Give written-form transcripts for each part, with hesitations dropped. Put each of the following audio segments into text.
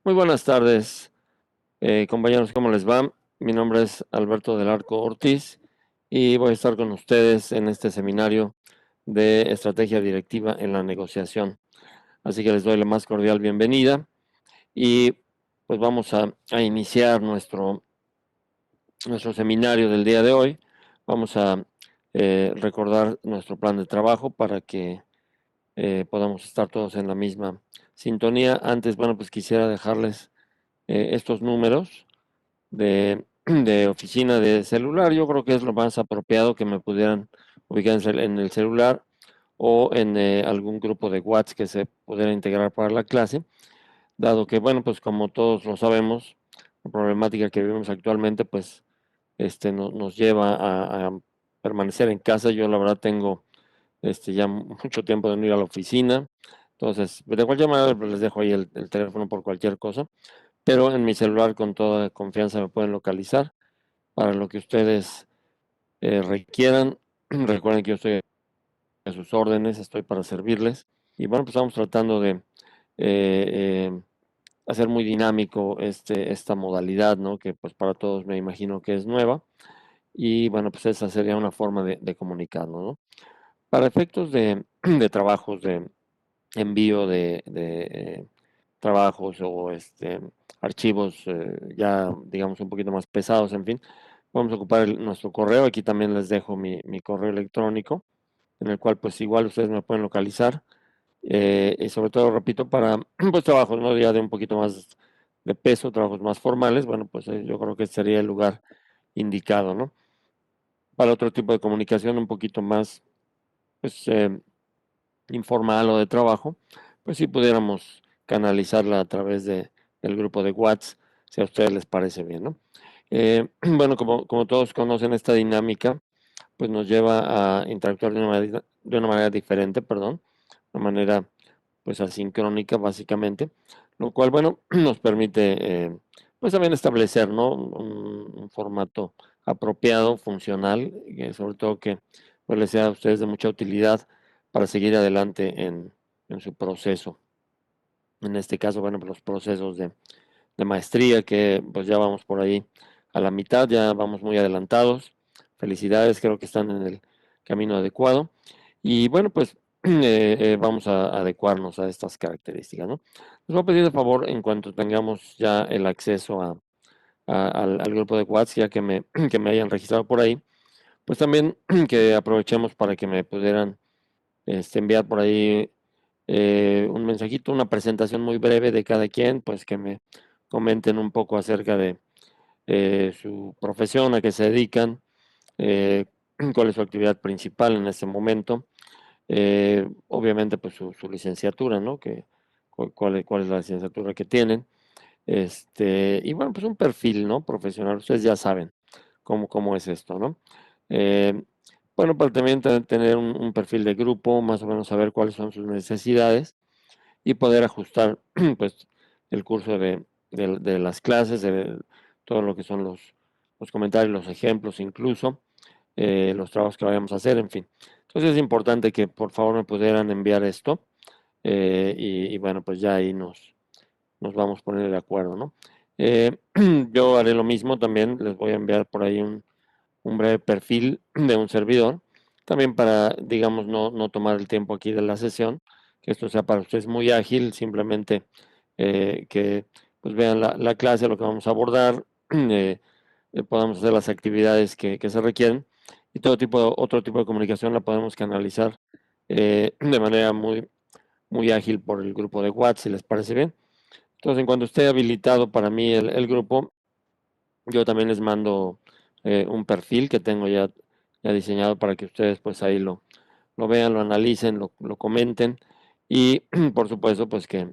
Muy buenas tardes, compañeros, ¿cómo les va? Mi nombre es Alberto del Arco Ortiz y voy a estar con ustedes en este seminario de estrategia directiva en la negociación. Así que les doy la más cordial bienvenida y pues vamos a iniciar nuestro seminario del día de hoy. Vamos a recordar nuestro plan de trabajo para que podamos estar todos en la misma sintonía. Antes, bueno, pues quisiera dejarles estos números de oficina de celular. Yo creo que es lo más apropiado que me pudieran ubicar en el celular o en algún grupo de WhatsApp que se pudiera integrar para la clase, dado que, bueno, pues como todos lo sabemos, la problemática que vivimos actualmente, pues, nos lleva a permanecer en casa. Yo, la verdad, tengo ya mucho tiempo de no ir a la oficina. Entonces, de cualquier manera, pues, les dejo ahí el teléfono por cualquier cosa, pero en mi celular con toda confianza me pueden localizar para lo que ustedes requieran. Recuerden que yo estoy a sus órdenes, estoy para servirles. Y bueno, pues estamos tratando de eh, hacer muy dinámico esta modalidad, ¿no? Que pues para todos me imagino que es nueva. Y bueno, pues esa sería una forma de comunicarnos, ¿no? Para efectos de trabajos, de envío de trabajos o archivos ya, digamos, un poquito más pesados, en fin, vamos a ocupar nuestro correo. Aquí también les dejo mi correo electrónico, en el cual pues igual ustedes me pueden localizar. Y sobre todo, repito, para pues trabajos, ¿no? Ya de un poquito más de peso, trabajos más formales, bueno, pues yo creo que sería el lugar indicado, ¿no? Para otro tipo de comunicación un poquito más, pues, informal o de trabajo, pues si pudiéramos canalizarla a través del grupo de WhatsApp, si a ustedes les parece bien, ¿no? Bueno, como todos conocen esta dinámica, pues nos lleva a interactuar de una manera diferente, perdón, de una manera pues asincrónica básicamente, lo cual, bueno, nos permite pues también establecer, ¿no? Un formato apropiado, funcional, sobre todo que pues les sea a ustedes de mucha utilidad para seguir adelante en su proceso. En este caso, bueno, pues los procesos de maestría, que pues ya vamos por ahí a la mitad, ya vamos muy adelantados. Felicidades, creo que están en el camino adecuado. Y bueno, pues vamos a adecuarnos a estas características, ¿no? Les voy a pedir de favor, en cuanto tengamos ya el acceso al grupo de WhatsApp, ya que me hayan registrado por ahí, pues también que aprovechemos para que me pudieran enviar por ahí un mensajito, una presentación muy breve de cada quien, pues que me comenten un poco acerca de su profesión, a qué se dedican, eh, cuál es su actividad principal en este momento, obviamente pues su licenciatura, ¿no? Cuál es la licenciatura que tienen, y bueno, pues un perfil, ¿no? Profesional, ustedes ya saben cómo es esto, ¿no? Eh, bueno, para también tener un perfil de grupo, más o menos saber cuáles son sus necesidades y poder ajustar pues el curso de las clases, de todo lo que son los comentarios, los ejemplos, incluso los trabajos que vayamos a hacer, en fin. Entonces es importante que por favor me pudieran enviar esto y bueno, pues ya ahí nos vamos a poner de acuerdo, ¿no? Eh, yo haré lo mismo también, les voy a enviar por ahí un breve perfil de un servidor, también para, digamos, no tomar el tiempo aquí de la sesión, que esto sea para ustedes muy ágil, simplemente que pues vean la clase, lo que vamos a abordar, podamos hacer las actividades que se requieren y otro tipo de comunicación la podemos canalizar de manera muy ágil por el grupo de WhatsApp, si les parece bien. Entonces, en cuanto esté habilitado para mí el grupo, yo también les mando un perfil que tengo ya diseñado para que ustedes pues ahí lo vean, lo analicen, lo comenten y por supuesto pues que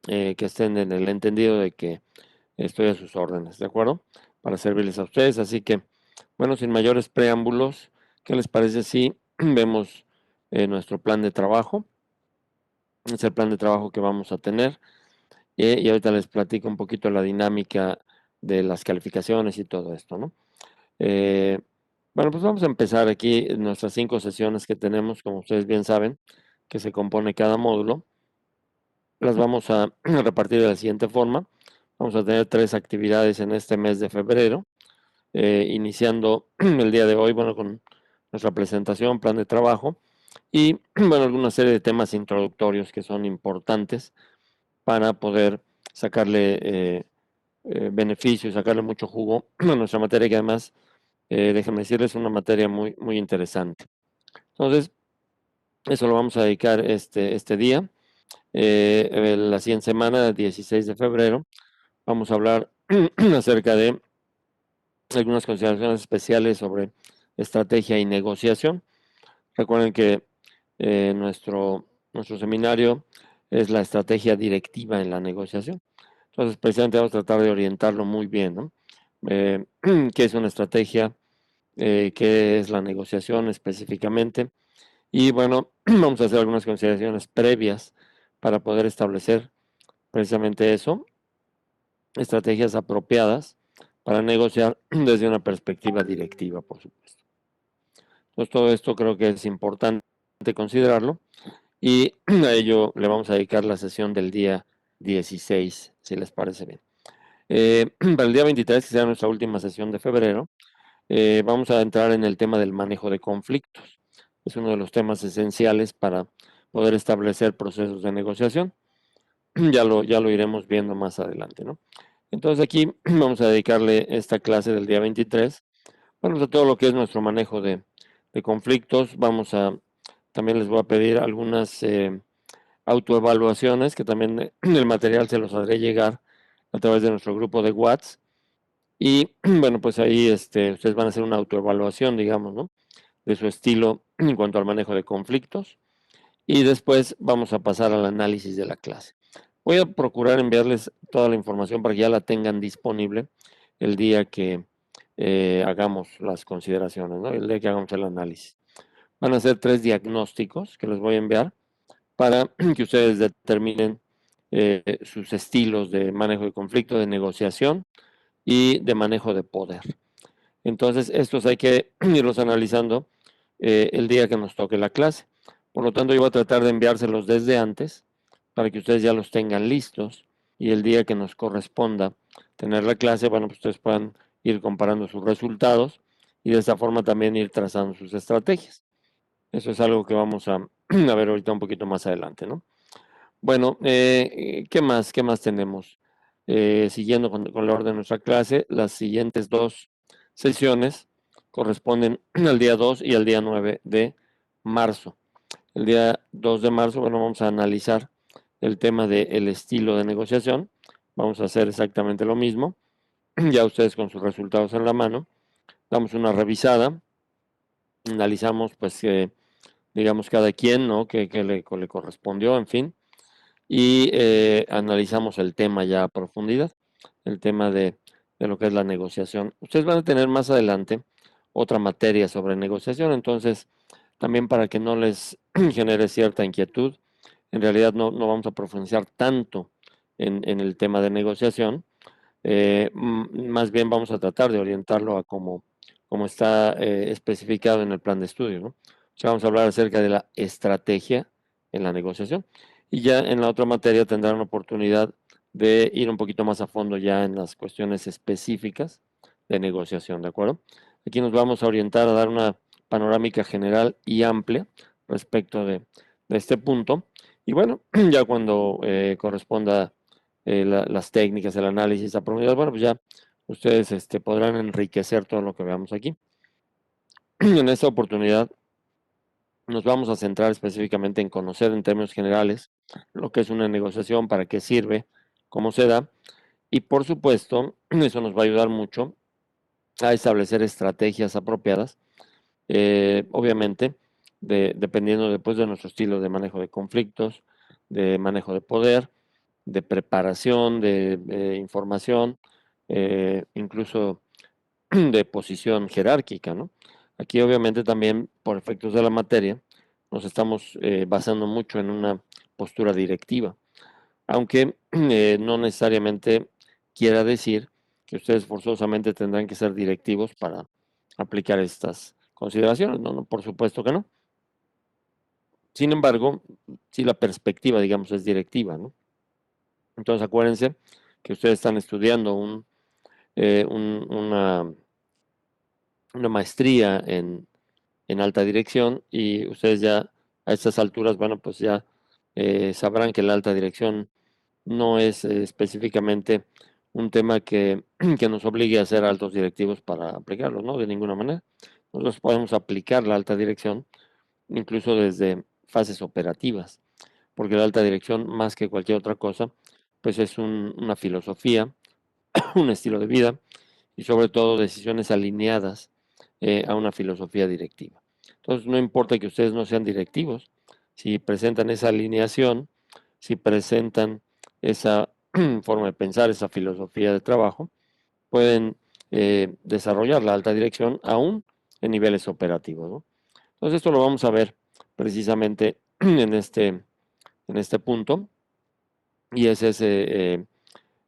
estén en el entendido de que estoy a sus órdenes, ¿de acuerdo? Para servirles a ustedes. Así que, bueno, sin mayores preámbulos, ¿qué les parece si vemos nuestro plan de trabajo? Es el plan de trabajo que vamos a tener. Y ahorita les platico un poquito la dinámica de las calificaciones y todo esto, ¿no? Eh, bueno, pues vamos a empezar aquí en nuestras 5 sesiones que tenemos, como ustedes bien saben, que se compone cada módulo. las vamos a repartir de la siguiente forma. Vamos a tener 3 actividades en este mes de febrero, iniciando el día de hoy, bueno, con nuestra presentación, plan de trabajo y, bueno, alguna serie de temas introductorios que son importantes para poder sacarle beneficio y sacarle mucho jugo a nuestra materia, que además, déjenme decirles, es una materia muy, muy interesante. Entonces, eso lo vamos a dedicar este día. La siguiente semana, el 16 de febrero, vamos a hablar acerca de algunas consideraciones especiales sobre estrategia y negociación. Recuerden que nuestro seminario es la estrategia directiva en la negociación. Entonces, precisamente vamos a tratar de orientarlo muy bien, ¿no? ¿Qué es una estrategia? ¿Qué es la negociación específicamente? Y bueno, vamos a hacer algunas consideraciones previas para poder establecer precisamente eso, estrategias apropiadas para negociar desde una perspectiva directiva, por supuesto. Entonces, todo esto creo que es importante considerarlo y a ello le vamos a dedicar la sesión del día 16, si les parece bien. Para el día 23, que será nuestra última sesión de febrero, vamos a entrar en el tema del manejo de conflictos. Es uno de los temas esenciales para poder establecer procesos de negociación. Ya lo iremos viendo más adelante, ¿no? Entonces aquí vamos a dedicarle esta clase del día 23, bueno, a todo lo que es nuestro manejo de conflictos. También les voy a pedir algunas autoevaluaciones que también el material se los haré llegar a través de nuestro grupo de WhatsApp. Y bueno, pues ahí ustedes van a hacer una autoevaluación, digamos, ¿no? De su estilo en cuanto al manejo de conflictos. Y después vamos a pasar al análisis de la clase. Voy a procurar enviarles toda la información para que ya la tengan disponible el día que hagamos las consideraciones, ¿no? El día que hagamos el análisis. Van a ser 3 diagnósticos que les voy a enviar para que ustedes determinen sus estilos de manejo de conflicto, de negociación y de manejo de poder. Entonces, estos hay que irlos analizando el día que nos toque la clase. Por lo tanto, yo voy a tratar de enviárselos desde antes para que ustedes ya los tengan listos y el día que nos corresponda tener la clase, bueno, pues ustedes puedan ir comparando sus resultados y de esta forma también ir trazando sus estrategias. Eso es algo que vamos a, a ver ahorita un poquito más adelante, ¿no? Bueno, ¿qué más? ¿Qué más tenemos? Siguiendo con la orden de nuestra clase, las siguientes 2 sesiones corresponden al día 2 y al día 9 de marzo. El día 2 de marzo, bueno, vamos a analizar el tema del estilo de negociación. Vamos a hacer exactamente lo mismo. Ya ustedes con sus resultados en la mano, damos una revisada, analizamos, pues, digamos, cada quien, ¿no? Que le correspondió, en fin, y analizamos el tema ya a profundidad, el tema de lo que es la negociación. Ustedes van a tener más adelante otra materia sobre negociación, entonces también para que no les genere cierta inquietud, en realidad no vamos a profundizar tanto en el tema de negociación, más bien vamos a tratar de orientarlo a como está especificado en el plan de estudio, ¿no? O sea, vamos a hablar acerca de la estrategia en la negociación y ya en la otra materia tendrán oportunidad de ir un poquito más a fondo ya en las cuestiones específicas de negociación, ¿de acuerdo? Aquí nos vamos a orientar a dar una panorámica general y amplia respecto de este punto. Y bueno, ya cuando corresponda las técnicas, el análisis a profundidad, bueno, pues ya ustedes podrán enriquecer todo lo que veamos aquí. En esta oportunidad nos vamos a centrar específicamente en conocer en términos generales lo que es una negociación, para qué sirve, cómo se da, y por supuesto, eso nos va a ayudar mucho a establecer estrategias apropiadas, obviamente, dependiendo después de nuestro estilo de manejo de conflictos, de manejo de poder, de preparación, de información, incluso de posición jerárquica, ¿no? Aquí obviamente también por efectos de la materia nos estamos basando mucho en una postura directiva, aunque no necesariamente quiera decir que ustedes forzosamente tendrán que ser directivos para aplicar estas consideraciones, no, no, por supuesto que no. Sin embargo, si la perspectiva, digamos, es directiva, ¿no? Entonces acuérdense que ustedes están estudiando una maestría en alta dirección y ustedes ya a estas alturas, bueno, pues ya sabrán que la alta dirección no es específicamente un tema que, que nos obligue a ser altos directivos para aplicarlo, ¿no? De ninguna manera. Nosotros podemos aplicar la alta dirección incluso desde fases operativas, porque la alta dirección, más que cualquier otra cosa, pues es una filosofía, un estilo de vida y sobre todo decisiones alineadas a una filosofía directiva. Entonces, no importa que ustedes no sean directivos, si presentan esa alineación, si presentan esa forma de pensar, esa filosofía de trabajo, pueden desarrollar la alta dirección aún en niveles operativos, ¿no? Entonces, esto lo vamos a ver precisamente en este punto y esa es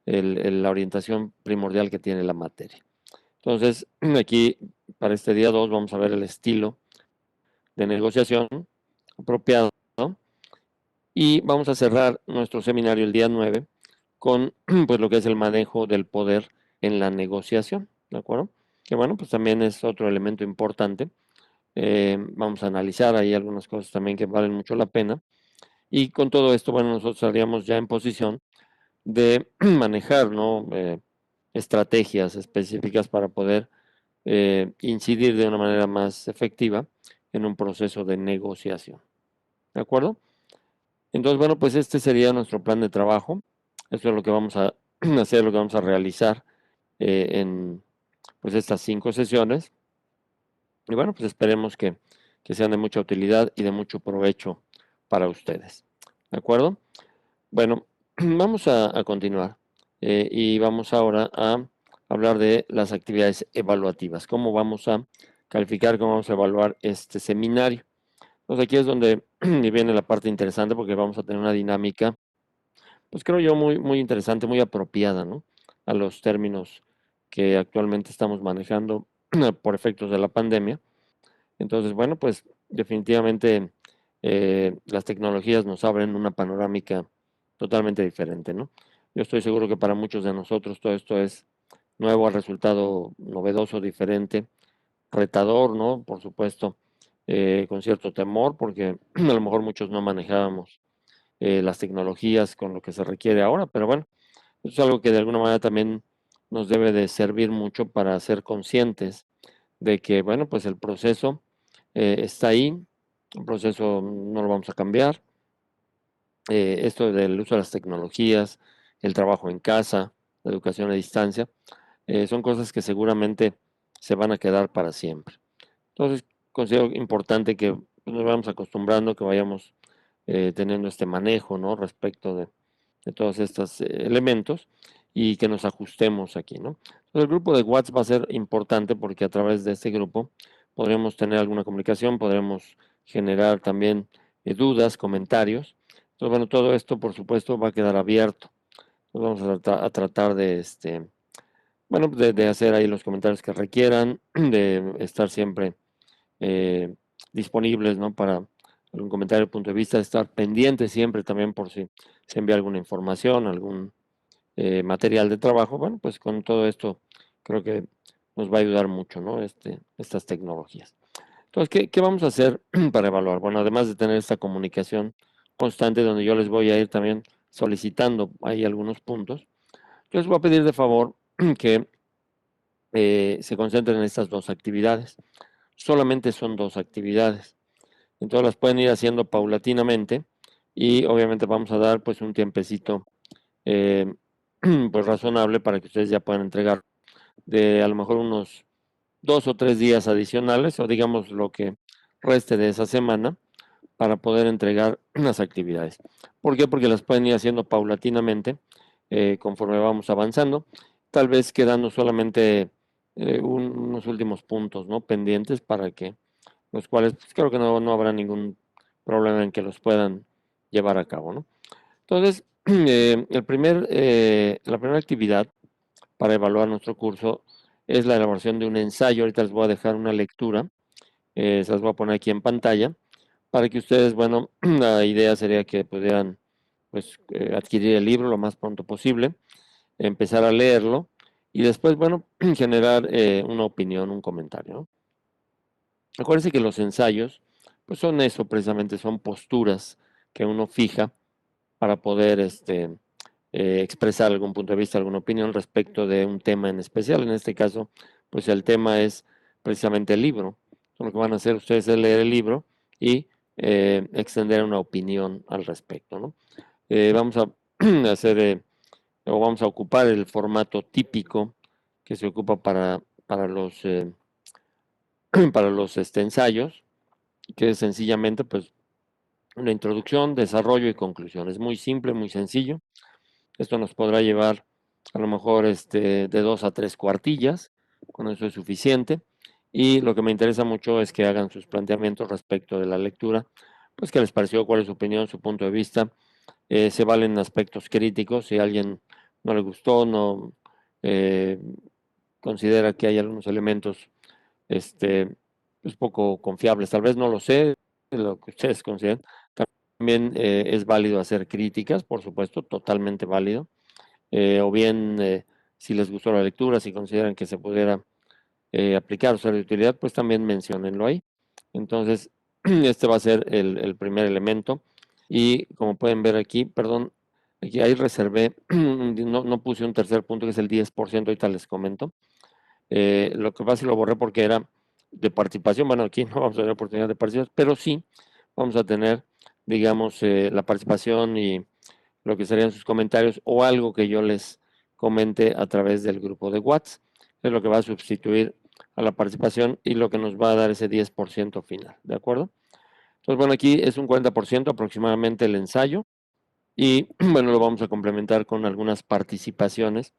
la orientación primordial que tiene la materia. Entonces, aquí para este día 2 vamos a ver el estilo de negociación apropiado, ¿no? Y vamos a cerrar nuestro seminario el día 9 con pues lo que es el manejo del poder en la negociación, ¿de acuerdo? Que bueno, pues también es otro elemento importante. Vamos a analizar ahí algunas cosas también que valen mucho la pena. Y con todo esto, bueno, nosotros estaríamos ya en posición de manejar, ¿no? Estrategias específicas para poder incidir de una manera más efectiva en un proceso de negociación. ¿De acuerdo? Entonces, bueno, pues este sería nuestro plan de trabajo. Esto es lo que vamos a hacer, lo que vamos a realizar en pues estas 5 sesiones. Y bueno, pues esperemos que sean de mucha utilidad y de mucho provecho para ustedes. ¿De acuerdo? Bueno, vamos a continuar y vamos ahora a hablar de las actividades evaluativas. ¿Cómo vamos a calificar, cómo vamos a evaluar este seminario? Entonces aquí es donde viene la parte interesante porque vamos a tener una dinámica, pues creo yo muy, muy interesante, muy apropiada, ¿no? A los términos que actualmente estamos manejando por efectos de la pandemia. Entonces, bueno, pues definitivamente las tecnologías nos abren una panorámica totalmente diferente, ¿no? Yo estoy seguro que para muchos de nosotros todo esto es nuevo, ha resultado novedoso, diferente, retador, ¿no? Por supuesto, con cierto temor, porque a lo mejor muchos no manejábamos las tecnologías con lo que se requiere ahora, pero bueno, eso es algo que de alguna manera también nos debe de servir mucho para ser conscientes de que, bueno, pues el proceso está ahí, el proceso no lo vamos a cambiar. Esto del uso de las tecnologías, el trabajo en casa, la educación a distancia, son cosas que seguramente se van a quedar para siempre. Entonces, considero importante que pues, nos vayamos acostumbrando, que vayamos teniendo este manejo, ¿no? Respecto de todos estos elementos y que nos ajustemos aquí, ¿no? Entonces, el grupo de WhatsApp va a ser importante porque a través de este grupo podremos tener alguna comunicación, podremos generar también dudas, comentarios. Entonces, bueno, todo esto, por supuesto, va a quedar abierto. Entonces, vamos a tratar de, bueno, de hacer ahí los comentarios que requieran, de estar siempre eh, disponibles, ¿no? Para algún comentario, punto de vista, estar pendiente siempre también por si se envía alguna información, algún material de trabajo. Bueno, pues con todo esto creo que nos va a ayudar mucho, ¿no? Estas tecnologías. Entonces, ¿qué vamos a hacer para evaluar? Bueno, además de tener esta comunicación constante donde yo les voy a ir también solicitando ahí algunos puntos, yo les voy a pedir de favor que se concentren en estas 2 actividades. Solamente son 2 actividades. Entonces las pueden ir haciendo paulatinamente y obviamente vamos a dar pues un tiempecito eh, pues razonable para que ustedes ya puedan entregar de a lo mejor unos 2 o 3 días adicionales o digamos lo que reste de esa semana para poder entregar las actividades. ¿Por qué? Porque las pueden ir haciendo paulatinamente conforme vamos avanzando, tal vez quedando solamente unos últimos puntos, ¿no? Pendientes para que los cuales pues, creo que no habrá ningún problema en que los puedan llevar a cabo, ¿no? Entonces, la primera actividad para evaluar nuestro curso es la elaboración de un ensayo. Ahorita les voy a dejar una lectura, se las voy a poner aquí en pantalla, para que ustedes, bueno, la idea sería que pudieran pues adquirir el libro lo más pronto posible, empezar a leerlo y después, bueno, generar una opinión, un comentario, ¿no? Acuérdense que los ensayos, pues son eso precisamente, son posturas que uno fija para poder expresar algún punto de vista, alguna opinión respecto de un tema en especial. En este caso, pues el tema es precisamente el libro. Lo que van a hacer ustedes es leer el libro y extender una opinión al respecto, ¿no? Vamos a hacer o vamos a ocupar el formato típico que se ocupa para para los ensayos, que es sencillamente pues una introducción, desarrollo y conclusión. Es muy simple, muy sencillo. Esto nos podrá llevar a lo mejor de 2 a 3 cuartillas, con eso es suficiente. Y lo que me interesa mucho es que hagan sus planteamientos respecto de la lectura, pues qué les pareció, cuál es su opinión, su punto de vista. Se valen aspectos críticos, si a alguien no le gustó, no eh, considera que hay algunos elementos este, pues poco confiables, tal vez no lo sé, lo que ustedes consideren. También es válido hacer críticas, por supuesto, totalmente válido. O bien, si les gustó la lectura, si consideran que se pudiera aplicar o ser de utilidad, pues también menciónenlo ahí. Entonces, este va a ser el primer elemento. Y como pueden ver aquí, perdón, aquí ahí reservé, no puse un tercer punto que es el 10%, ahorita les comento. Lo que pasa es que lo borré porque era de participación. Bueno, aquí no vamos a tener oportunidad de participación, pero sí vamos a tener, digamos, la participación y lo que serían sus comentarios o algo que yo les comente a través del grupo de WhatsApp. Es lo que va a sustituir a la participación y lo que nos va a dar ese 10% final, ¿de acuerdo? Entonces, bueno, aquí es un 40% aproximadamente el ensayo y, bueno, lo vamos a complementar con algunas participaciones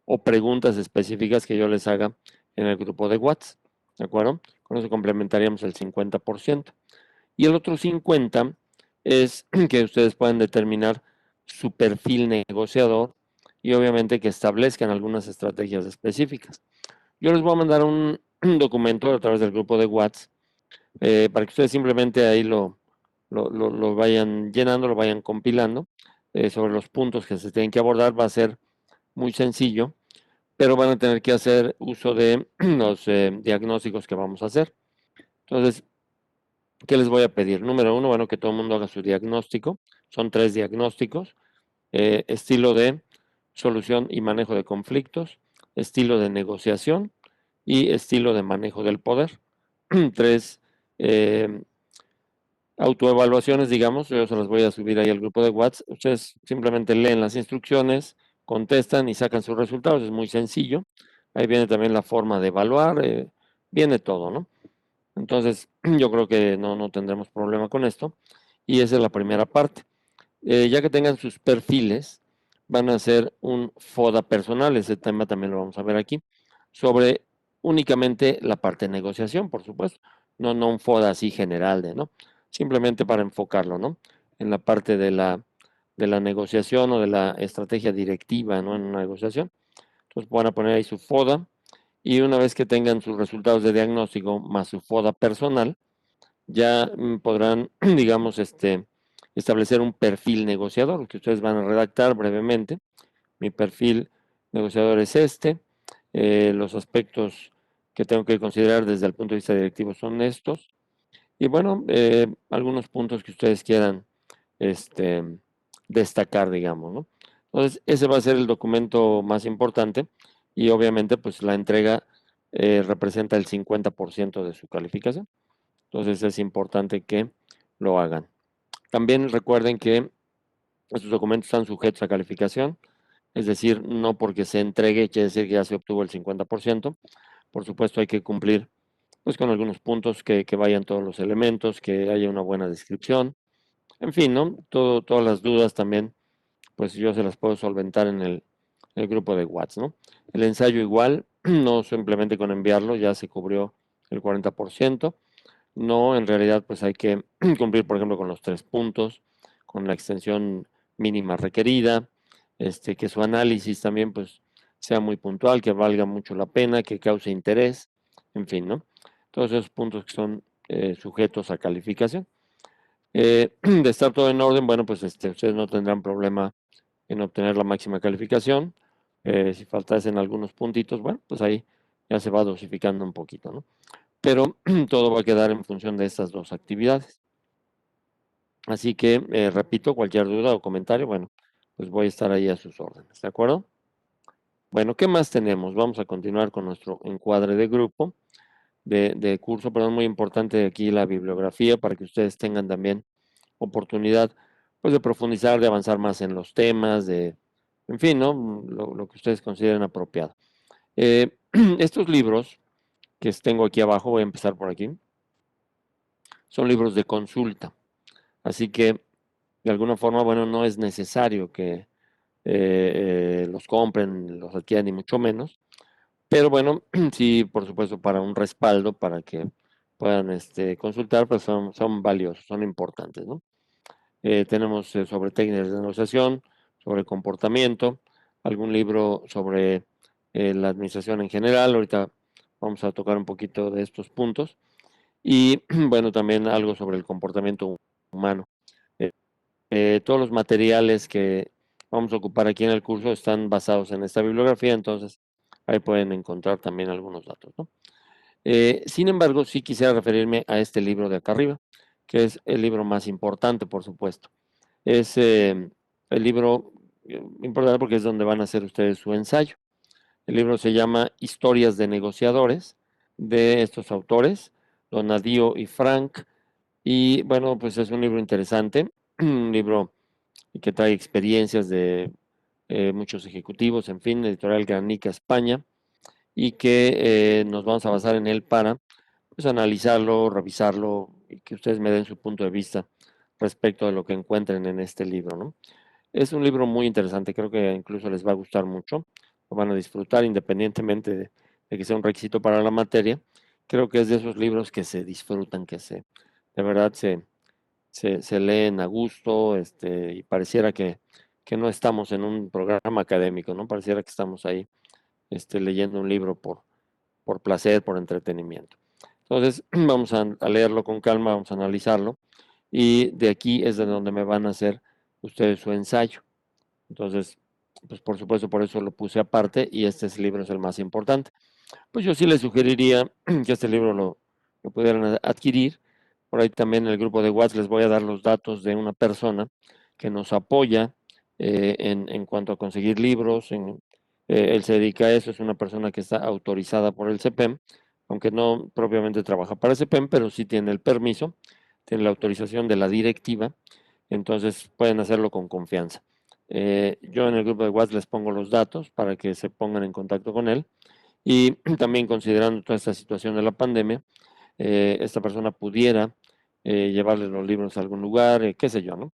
o preguntas específicas que yo les haga en el grupo de WhatsApp, ¿de acuerdo? Con eso complementaríamos el 50%. Y el otro 50% es que ustedes puedan determinar su perfil negociador y obviamente que establezcan algunas estrategias específicas. Yo les voy a mandar un documento a través del grupo de WhatsApp para que ustedes simplemente ahí lo vayan llenando, lo vayan compilando sobre los puntos que se tienen que abordar. Va a ser muy sencillo, pero van a tener que hacer uso de los diagnósticos que vamos a hacer. Entonces, ¿qué les voy a pedir? Número uno, bueno, que todo el mundo haga su diagnóstico. Son 3 diagnósticos. Estilo de solución y manejo de conflictos, estilo de negociación y estilo de manejo del poder. Tres eh, autoevaluaciones, digamos, yo se las voy a subir ahí al grupo de WhatsApp. Ustedes simplemente leen las instrucciones, contestan y sacan sus resultados. Es muy sencillo. Ahí viene también la forma de evaluar, viene todo, ¿no? Entonces, yo creo que no tendremos problema con esto. Y esa es la primera parte. Ya que tengan sus perfiles, van a hacer un FODA personal, ese tema también lo vamos a ver aquí, sobre únicamente la parte de negociación, por supuesto, no un FODA así general de, ¿no? Simplemente para enfocarlo, ¿no? En la parte de la negociación o de la estrategia directiva, ¿no? En una negociación. Entonces van a poner ahí su FODA y una vez que tengan sus resultados de diagnóstico más su FODA personal, ya podrán, digamos, establecer un perfil negociador que ustedes van a redactar brevemente. Mi perfil negociador es los aspectos que tengo que considerar desde el punto de vista directivo son estos. Y bueno, algunos puntos que ustedes quieran este, destacar, digamos, ¿no? Entonces, ese va a ser el documento más importante y obviamente pues la entrega representa el 50% de su calificación. Entonces es importante que lo hagan. También recuerden que estos documentos están sujetos a calificación, es decir, no porque se entregue quiere decir que ya se obtuvo el 50%. Por supuesto hay que cumplir pues con algunos puntos que vayan todos los elementos, que haya una buena descripción, en fin, ¿no? Todas las dudas también, pues yo se las puedo solventar en el grupo de WhatsApp, ¿no? El ensayo igual, no simplemente con enviarlo, ya se cubrió el 40%. No, en realidad pues hay que cumplir, por ejemplo, con los 3 puntos, con la extensión mínima requerida, que su análisis también pues sea muy puntual, que valga mucho la pena, que cause interés, en fin, ¿no? Todos esos puntos que son sujetos a calificación. De estar todo en orden, bueno, pues ustedes no tendrán problema en obtener la máxima calificación. Si faltasen algunos puntitos, bueno, pues ahí ya se va dosificando un poquito, ¿no? Pero todo va a quedar en función de estas dos actividades. Así que, repito, cualquier duda o comentario, bueno, pues voy a estar ahí a sus órdenes, ¿de acuerdo? Bueno, ¿qué más tenemos? Vamos a continuar con nuestro encuadre de grupo, de curso, pero es muy importante aquí la bibliografía para que ustedes tengan también oportunidad, pues, de profundizar, de avanzar más en los temas, en fin, ¿no? Lo que ustedes consideren apropiado. Estos libros que tengo aquí abajo, voy a empezar por aquí, son libros de consulta. Así que, de alguna forma, bueno, no es necesario que los compren, los adquieran, ni mucho menos. Pero bueno, sí, por supuesto, para un respaldo, para que puedan consultar, pues son valiosos, son importantes, ¿no? Tenemos sobre técnicas de negociación, sobre comportamiento, algún libro sobre la administración en general. Ahorita vamos a tocar un poquito de estos puntos. Y bueno, también algo sobre el comportamiento humano. Eh, todos los materiales que vamos a ocupar aquí en el curso están basados en esta bibliografía, entonces ahí pueden encontrar también algunos datos, ¿no? Sin embargo, sí quisiera referirme a este libro de acá arriba, que es el libro más importante, por supuesto. Es el libro importante porque es donde van a hacer ustedes su ensayo. El libro se llama Historias de negociadores, de estos autores, Donadio y Frank. Y bueno, pues es un libro interesante, un libro que trae experiencias de muchos ejecutivos, en fin, editorial Granica España, y que nos vamos a basar en él para, pues, analizarlo, revisarlo y que ustedes me den su punto de vista respecto de lo que encuentren en este libro, ¿no? Es un libro muy interesante, creo que incluso les va a gustar mucho, lo van a disfrutar independientemente de que sea un requisito para la materia. Creo que es de esos libros que se disfrutan, de verdad se leen a gusto, y pareciera que no estamos en un programa académico, ¿no? Pareciera que estamos ahí, leyendo un libro por placer, por entretenimiento. Entonces, vamos a leerlo con calma, vamos a analizarlo, y de aquí es de donde me van a hacer ustedes su ensayo. Entonces, pues por supuesto, por eso lo puse aparte, y este libro es el más importante. Pues yo sí les sugeriría que este libro lo pudieran adquirir. Por ahí también en el grupo de WhatsApp les voy a dar los datos de una persona que nos apoya en cuanto a conseguir libros. Él se dedica a eso, es una persona que está autorizada por el CEPEM, aunque no propiamente trabaja para el CEPEM, pero sí tiene el permiso, tiene la autorización de la directiva, entonces pueden hacerlo con confianza. Yo en el grupo de WhatsApp les pongo los datos para que se pongan en contacto con él, y también considerando toda esta situación de la pandemia, esta persona pudiera llevarle los libros a algún lugar, qué sé yo, ¿no?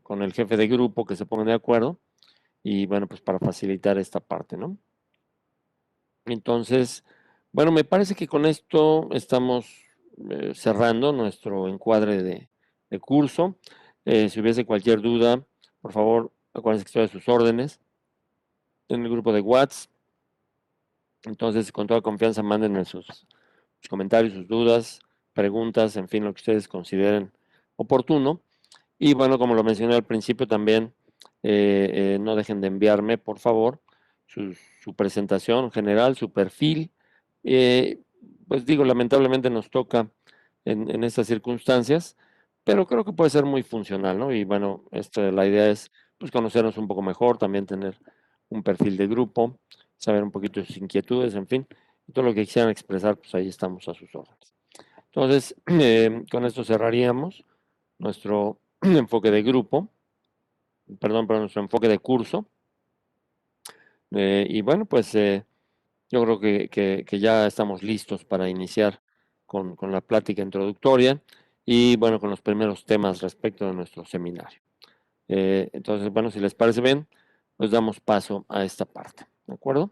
Con el jefe de grupo que se pongan de acuerdo, y bueno, pues para facilitar esta parte, ¿no? Entonces, bueno, me parece que con esto estamos cerrando nuestro encuadre de curso. Si hubiese cualquier duda, por favor, acuérdense que estoy a sus órdenes en el grupo de WhatsApp. Entonces, con toda confianza, mándenme sus comentarios, sus dudas, preguntas, en fin, lo que ustedes consideren oportuno. Y bueno, como lo mencioné al principio también, no dejen de enviarme, por favor, su presentación general, su perfil. Eh, pues digo, lamentablemente nos toca en estas circunstancias, pero creo que puede ser muy funcional, ¿no? Y bueno, la idea es, pues, conocernos un poco mejor, también tener un perfil de grupo, saber un poquito de sus inquietudes, en fin, todo lo que quisieran expresar, pues ahí estamos a sus órdenes. Entonces, con esto cerraríamos nuestro enfoque de grupo, perdón, nuestro enfoque de curso. Y bueno, pues yo creo que ya estamos listos para iniciar con la plática introductoria y bueno, con los primeros temas respecto de nuestro seminario. Entonces, bueno, si les parece bien, pues damos paso a esta parte, ¿de acuerdo?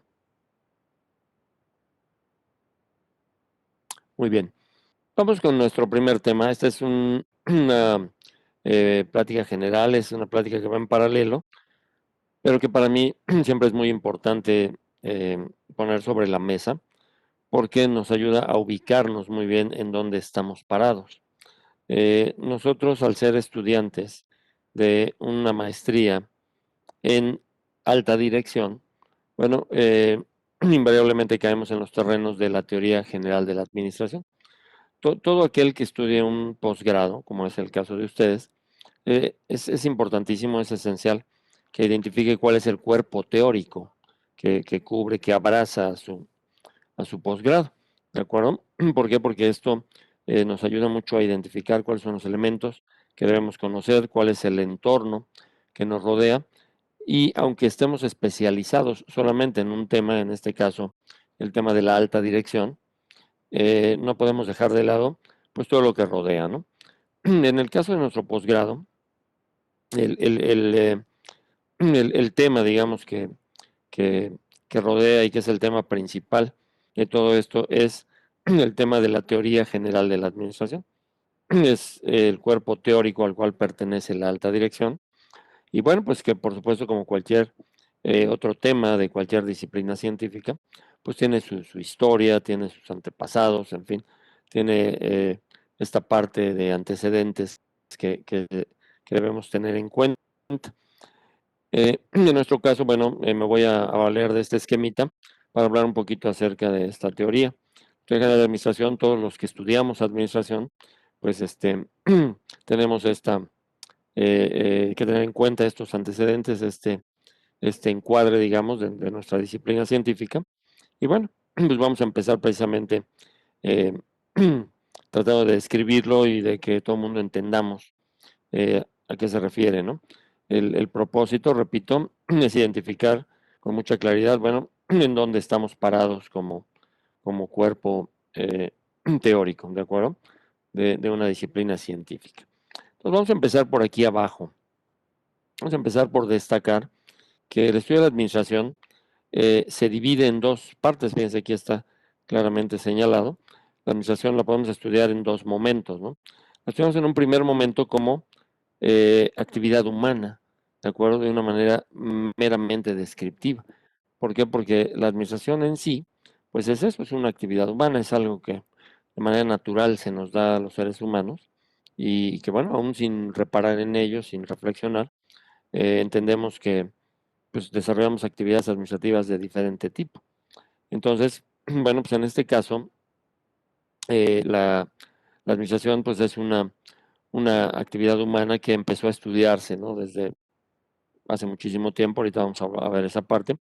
Muy bien. Vamos con nuestro primer tema. Esta es una plática general, es una plática que va en paralelo, pero que para mí siempre es muy importante poner sobre la mesa porque nos ayuda a ubicarnos muy bien en dónde estamos parados. nosotros, al ser estudiantes de una maestría en alta dirección, bueno, invariablemente caemos en los terrenos de la teoría general de la administración. Todo aquel que estudie un posgrado, como es el caso de ustedes, es importantísimo, es esencial que identifique cuál es el cuerpo teórico que cubre, que abraza a su posgrado, ¿de acuerdo? ¿Por qué? Porque esto nos ayuda mucho a identificar cuáles son los elementos que debemos conocer, cuál es el entorno que nos rodea, y aunque estemos especializados solamente en un tema, en este caso el tema de la alta dirección, no podemos dejar de lado pues todo lo que rodea, ¿no? En el caso de nuestro posgrado, el, el, el, eh, el tema, digamos, que, que rodea y que es el tema principal de todo esto es el tema de la teoría general de la administración. Es el cuerpo teórico al cual pertenece la alta dirección. Y bueno, pues que por supuesto, como cualquier otro tema de cualquier disciplina científica, pues tiene su historia, tiene sus antepasados, en fin, tiene esta parte de antecedentes que debemos tener en cuenta. En nuestro caso, bueno, me voy a valer de este esquemita para hablar un poquito acerca de esta teoría. Teoría de la administración, todos los que estudiamos administración, pues tenemos que tener en cuenta estos antecedentes, este encuadre, digamos, de nuestra disciplina científica. Y bueno, pues vamos a empezar precisamente eh, tratando de describirlo y de que todo el mundo entendamos a qué se refiere, ¿no? El propósito, repito, es identificar con mucha claridad, bueno, en dónde estamos parados como cuerpo teórico, ¿de acuerdo? De una disciplina científica. Entonces vamos a empezar por aquí abajo. Vamos a empezar por destacar que el estudio de la administración se divide en dos partes. Fíjense, aquí está claramente señalado. La administración la podemos estudiar en dos momentos, ¿no? La estudiamos en un primer momento como actividad humana, ¿de acuerdo? De una manera meramente descriptiva. ¿Por qué? Porque la administración en sí, pues es eso, es una actividad humana, es algo que de manera natural se nos da a los seres humanos y que, bueno, aún sin reparar en ello, sin reflexionar, entendemos que pues desarrollamos actividades administrativas de diferente tipo. Entonces, bueno, pues en este caso, la administración pues es una actividad humana que empezó a estudiarse, ¿no? Desde hace muchísimo tiempo, ahorita vamos a ver esa parte,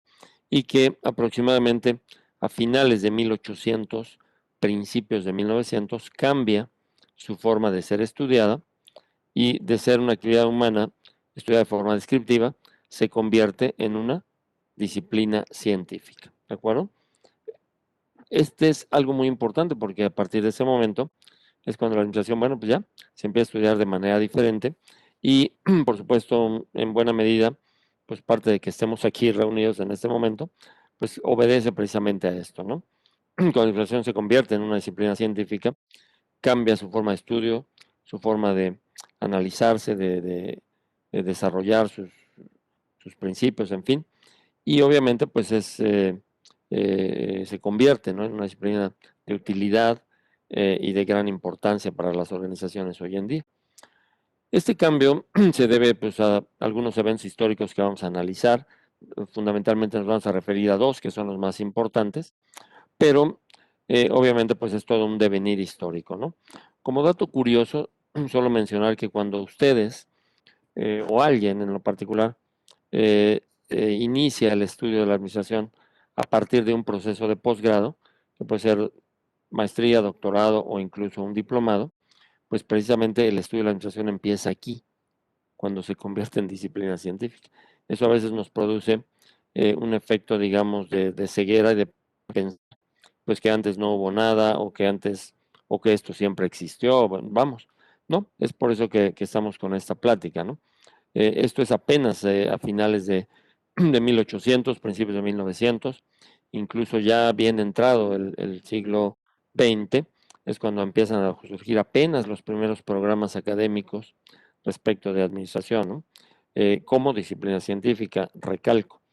y que aproximadamente a finales de 1800, principios de 1900, cambia su forma de ser estudiada y de ser una actividad humana estudiada de forma descriptiva, se convierte en una disciplina científica, ¿de acuerdo? Este es algo muy importante porque a partir de ese momento es cuando la administración, bueno, pues ya se empieza a estudiar de manera diferente y, por supuesto, en buena medida, pues parte de que estemos aquí reunidos en este momento, pues obedece precisamente a esto, ¿no? Cuando la administración se convierte en una disciplina científica, cambia su forma de estudio, su forma de analizarse, de desarrollar sus principios, en fin, y obviamente pues se convierte, ¿no?, en una disciplina de utilidad y de gran importancia para las organizaciones hoy en día. Este cambio se debe pues, a algunos eventos históricos que vamos a analizar. Fundamentalmente nos vamos a referir a dos que son los más importantes, pero obviamente pues es todo un devenir histórico, ¿no? Como dato curioso, solo mencionar que cuando ustedes o alguien en lo particular inicia el estudio de la administración a partir de un proceso de posgrado, que puede ser maestría, doctorado o incluso un diplomado, pues precisamente el estudio de la administración empieza aquí, cuando se convierte en disciplina científica. Eso a veces nos produce un efecto, digamos, de ceguera y de pensar pues que antes no hubo nada o que antes o que esto siempre existió. Bueno, vamos, ¿no? Es por eso que estamos con esta plática, ¿no? Esto es apenas a finales de 1800, principios de 1900, incluso ya bien entrado el siglo XX, es cuando empiezan a surgir apenas los primeros programas académicos respecto de administración, ¿no? Como disciplina científica, recalco.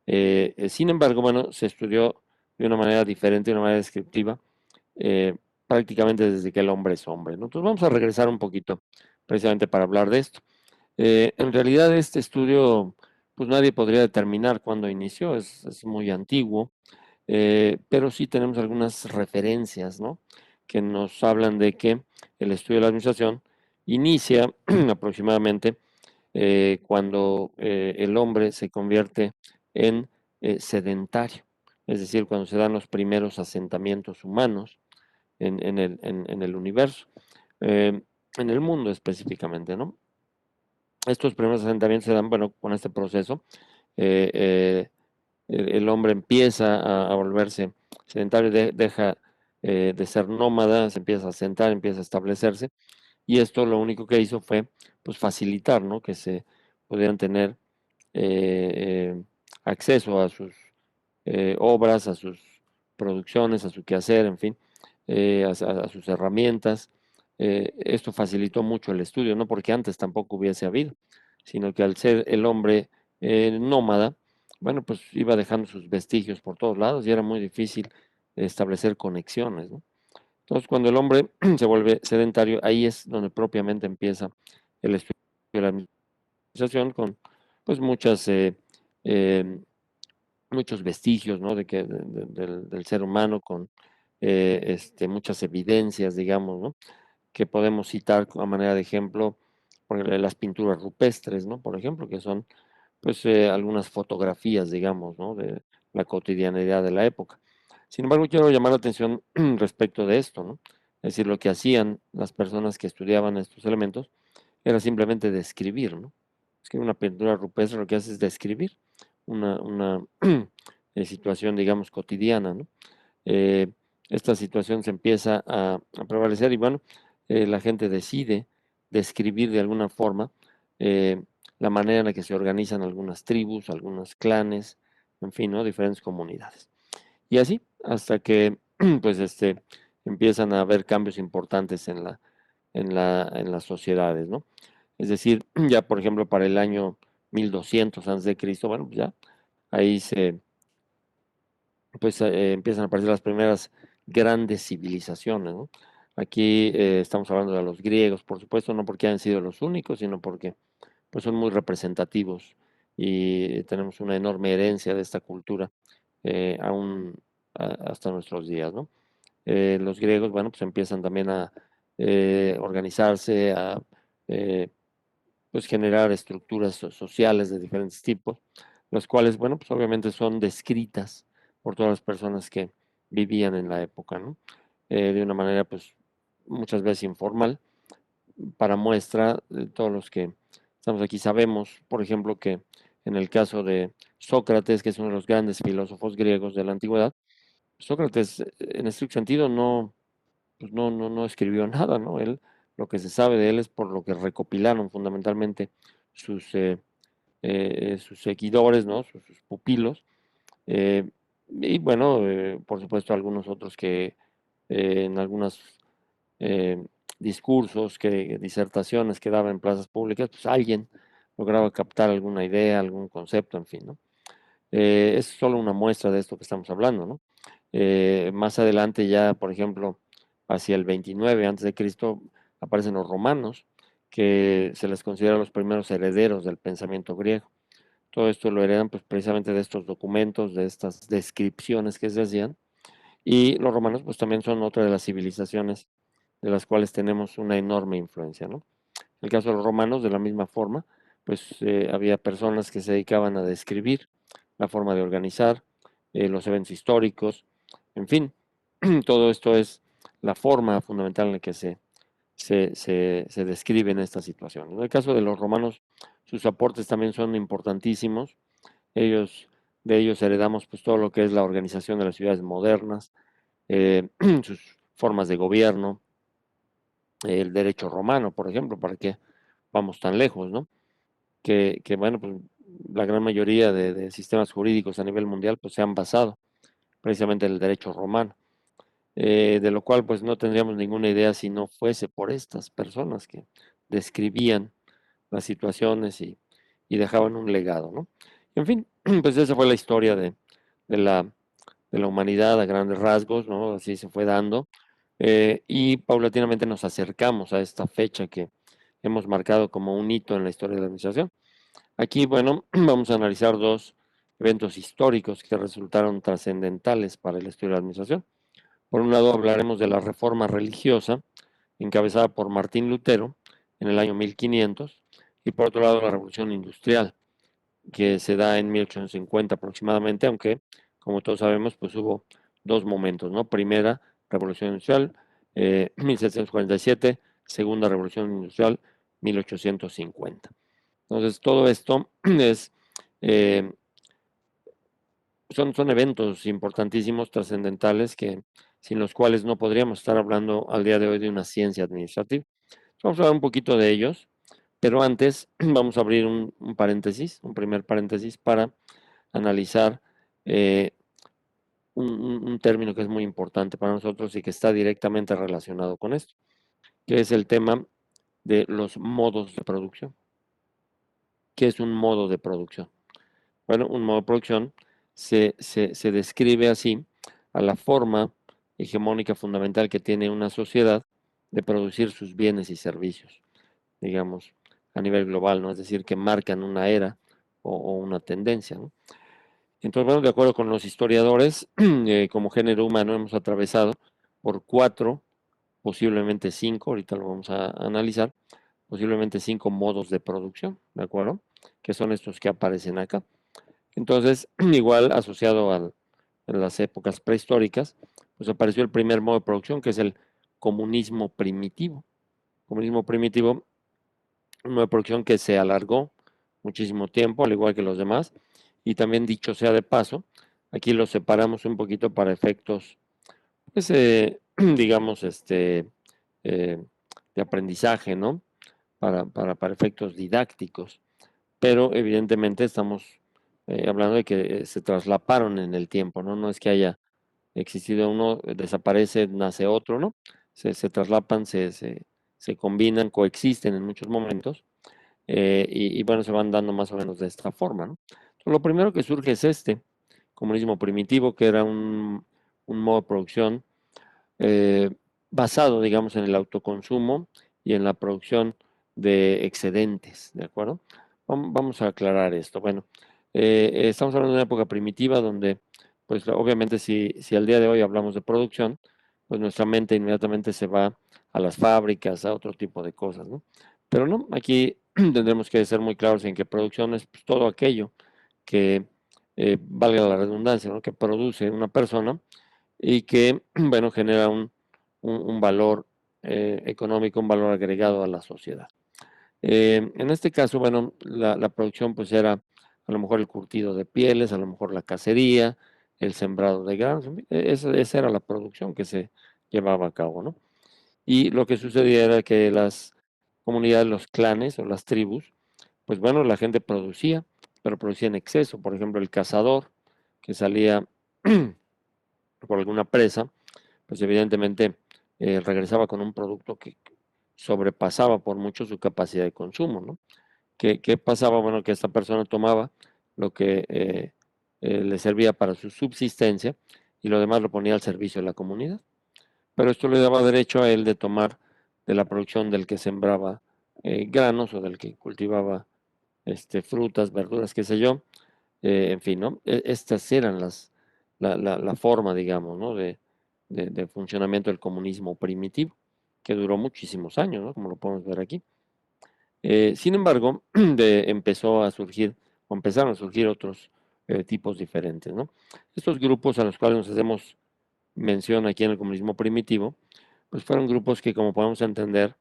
Sin embargo, bueno, se estudió de una manera diferente, de una manera descriptiva, prácticamente desde que el hombre es hombre, ¿no? Entonces vamos a regresar un poquito precisamente para hablar de esto. En realidad este estudio, pues nadie podría determinar cuándo inició, es muy antiguo, pero sí tenemos algunas referencias, ¿no? Que nos hablan de que el estudio de la administración inicia aproximadamente cuando el hombre se convierte en sedentario, es decir, cuando se dan los primeros asentamientos humanos en el universo, eh, en el mundo específicamente, ¿no? Estos primeros asentamientos se dan, bueno, con este proceso. eh, eh, el hombre empieza a volverse sedentario, deja de ser nómada, se empieza a sentar, empieza a establecerse, y esto lo único que hizo fue pues facilitar, ¿no? Que se pudieran tener eh, acceso a sus obras, a sus producciones, a su quehacer, en fin, a sus herramientas. Esto facilitó mucho el estudio, no porque antes tampoco hubiese habido, sino que al ser el hombre nómada, bueno, pues iba dejando sus vestigios por todos lados y era muy difícil establecer conexiones, ¿no? Entonces, cuando el hombre se vuelve sedentario, ahí es donde propiamente empieza el estudio de la administración con pues eh, muchos vestigios, ¿no? De que, del ser humano con muchas evidencias, digamos, ¿no? Que podemos citar a manera de ejemplo por ejemplo, las pinturas rupestres, ¿no? Por ejemplo, que son pues algunas fotografías, digamos, ¿no? De la cotidianidad de la época. Sin embargo, quiero llamar la atención respecto de esto, ¿no? Es decir, lo que hacían las personas que estudiaban estos elementos era simplemente describir, ¿no? Es que una pintura rupestre lo que hace es describir una situación, digamos, cotidiana, ¿no? Eh, Esta situación se empieza a prevalecer y bueno, la gente decide describir de alguna forma eh, la manera en la que se organizan algunas tribus, algunos clanes, en fin, ¿no? Diferentes comunidades. Y así, hasta que pues empiezan a haber cambios importantes en las sociedades, ¿no? Es decir, ya por ejemplo para el año 1200 antes de Cristo, bueno, pues ya ahí empiezan a aparecer las primeras grandes civilizaciones, ¿no? Aquí estamos hablando de los griegos, por supuesto, no porque hayan sido los únicos, sino porque pues, son muy representativos y tenemos una enorme herencia de esta cultura aún hasta nuestros días, ¿no? Los griegos, bueno, pues empiezan también a organizarse, a eh, pues generar estructuras sociales de diferentes tipos, las cuales, bueno, pues obviamente son descritas por todas las personas que vivían en la época, ¿no? De una manera, pues, muchas veces informal, para muestra de todos los que estamos aquí. Sabemos, por ejemplo, que en el caso de Sócrates, que es uno de los grandes filósofos griegos de la antigüedad, Sócrates, en estricto sentido, no escribió nada, ¿no? Él, lo que se sabe de él es por lo que recopilaron fundamentalmente sus, sus seguidores, ¿no? Sus pupilos. eh, y bueno, por supuesto, algunos otros que en algunos eh, discursos, disertaciones que daba en plazas públicas, pues alguien lograba captar alguna idea, algún concepto, en fin, ¿no? Es solo una muestra de esto que estamos hablando, ¿no? Más adelante ya, por ejemplo, hacia el 29 antes de Cristo aparecen los romanos, que se les considera los primeros herederos del pensamiento griego. Todo esto lo heredan pues, precisamente de estos documentos, de estas descripciones que se hacían. Y los romanos pues también son otra de las civilizaciones de las cuales tenemos una enorme influencia, ¿no? En el caso de los romanos, de la misma forma, pues había personas que se dedicaban a describir la forma de organizar, los eventos históricos, en fin, todo esto es la forma fundamental en la que se describen estas situaciones. En el caso de los romanos, sus aportes también son importantísimos. Ellos, de ellos heredamos pues todo lo que es la organización de las ciudades modernas, sus formas de gobierno, el derecho romano, por ejemplo, para que vamos tan lejos, ¿no? Bueno, pues la gran mayoría de sistemas jurídicos a nivel mundial pues se han basado precisamente en el derecho romano, de lo cual pues no tendríamos ninguna idea si no fuese por estas personas que describían las situaciones y dejaban un legado, ¿no? En fin, pues esa fue la historia de la, de la humanidad a grandes rasgos, ¿no? Así se fue dando. y paulatinamente nos acercamos a esta fecha que hemos marcado como un hito en la historia de la administración. Aquí, bueno, vamos a analizar dos eventos históricos que resultaron trascendentales para el estudio de la administración. Por un lado, hablaremos de la reforma religiosa, encabezada por Martín Lutero en el año 1500, y por otro lado, la revolución industrial, que se da en 1850 aproximadamente, aunque, como todos sabemos, pues hubo dos momentos, ¿no? Primera, revolución industrial, 1747, segunda revolución industrial, 1850. Entonces, todo esto es, eh, son eventos importantísimos, trascendentales, que sin los cuales no podríamos estar hablando al día de hoy de una ciencia administrativa. Vamos a hablar un poquito de ellos, pero antes vamos a abrir un paréntesis, un primer paréntesis para analizar eh, un término que es muy importante para nosotros y que está directamente relacionado con esto, que es el tema de los modos de producción. ¿Qué es un modo de producción? Bueno, un modo de producción se describe así a la forma hegemónica fundamental que tiene una sociedad de producir sus bienes y servicios, digamos, a nivel global, ¿no? Es decir, que marcan una era o una tendencia, ¿no? Entonces, bueno, de acuerdo con los historiadores, como género humano hemos atravesado por cuatro, posiblemente cinco, ahorita lo vamos a analizar, posiblemente cinco modos de producción, ¿de acuerdo? Que son estos que aparecen acá. Entonces, igual asociado a las épocas prehistóricas, pues apareció el primer modo de producción, que es el comunismo primitivo. Comunismo primitivo, un modo de producción que se alargó muchísimo tiempo, al igual que los demás, y también dicho sea de paso, aquí los separamos un poquito para efectos, pues, digamos, eh, de aprendizaje, ¿no? Para efectos didácticos, pero evidentemente estamos hablando de que se traslaparon en el tiempo, ¿no? No es que haya existido uno, desaparece, nace otro, ¿no? Se traslapan, se combinan, coexisten en muchos momentos, y bueno, se van dando más o menos de esta forma, ¿no? Entonces, lo primero que surge es este comunismo primitivo, que era un modo de producción eh, basado, digamos, en el autoconsumo y en la producción de excedentes, ¿de acuerdo? Vamos a aclarar esto. Bueno, estamos hablando de una época primitiva donde, pues obviamente si al día de hoy hablamos de producción, pues nuestra mente inmediatamente se va a las fábricas, a otro tipo de cosas, ¿no? Pero no, aquí tendremos que ser muy claros en que producción es pues, todo aquello que, valga la redundancia, ¿no? Que produce una persona y que, bueno, genera un valor económico, un valor agregado a la sociedad. En este caso, bueno, la producción pues era a lo mejor el curtido de pieles, a lo mejor la cacería, el sembrado de granos, en fin, esa era la producción que se llevaba a cabo, ¿no? Y lo que sucedía era que las comunidades, los clanes o las tribus, pues bueno, la gente producía, pero producía en exceso. Por ejemplo, el cazador que salía por alguna presa, pues evidentemente regresaba con un producto que sobrepasaba por mucho su capacidad de consumo, ¿no? ¿Qué pasaba? Bueno, que esta persona tomaba lo que le servía para su subsistencia y lo demás lo ponía al servicio de la comunidad. Pero esto le daba derecho a él de tomar de la producción del que sembraba granos o del que cultivaba frutas, verduras, qué sé yo, en fin, ¿no? Estas eran la forma, digamos, ¿no? De funcionamiento del comunismo primitivo, que duró muchísimos años, ¿no? Como lo podemos ver aquí. Sin embargo, empezó a surgir, o empezaron a surgir otros tipos diferentes, ¿no? Estos grupos a los cuales nos hacemos mención aquí en el comunismo primitivo, pues fueron grupos que, como podemos entender,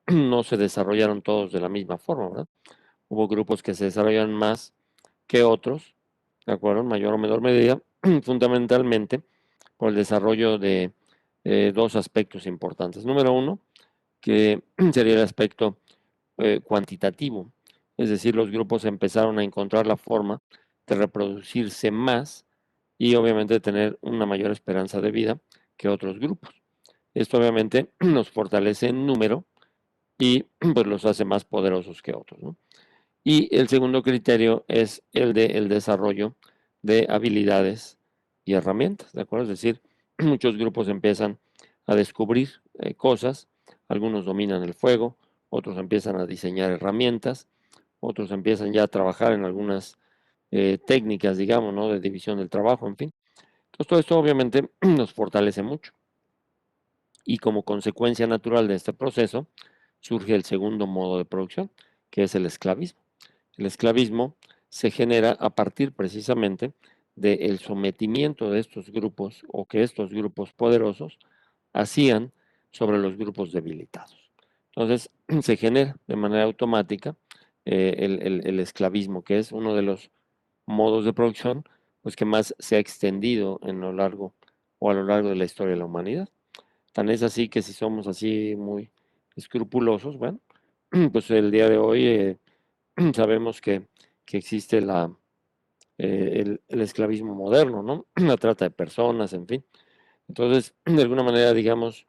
no se desarrollaron todos de la misma forma, ¿verdad? Hubo grupos que se desarrollaron más que otros, ¿de acuerdo? En mayor o menor medida, fundamentalmente por el desarrollo de dos aspectos importantes. Número uno, que sería el aspecto cuantitativo, es decir, los grupos empezaron a encontrar la forma de reproducirse más y obviamente tener una mayor esperanza de vida que otros grupos. Esto obviamente nos fortalece en número y pues los hace más poderosos que otros, ¿no? Y el segundo criterio es el de el desarrollo de habilidades y herramientas, ¿de acuerdo? Es decir, muchos grupos empiezan a descubrir cosas. Algunos dominan el fuego, otros empiezan a diseñar herramientas, otros empiezan ya a trabajar en algunas técnicas, digamos, ¿no? De división del trabajo, en fin. Entonces, todo esto obviamente nos fortalece mucho. Y como consecuencia natural de este proceso, surge el segundo modo de producción, que es el esclavismo. El esclavismo se genera a partir precisamente del sometimiento de estos grupos o que estos grupos poderosos hacían sobre los grupos debilitados. Entonces, se genera de manera automática el esclavismo, que es uno de los modos de producción pues, que más se ha extendido en lo largo o a lo largo de la historia de la humanidad. Tan es así que si somos así muy escrupulosos, bueno, pues el día de hoy sabemos que existe el esclavismo moderno, ¿no? La trata de personas, en fin. Entonces, de alguna manera, digamos,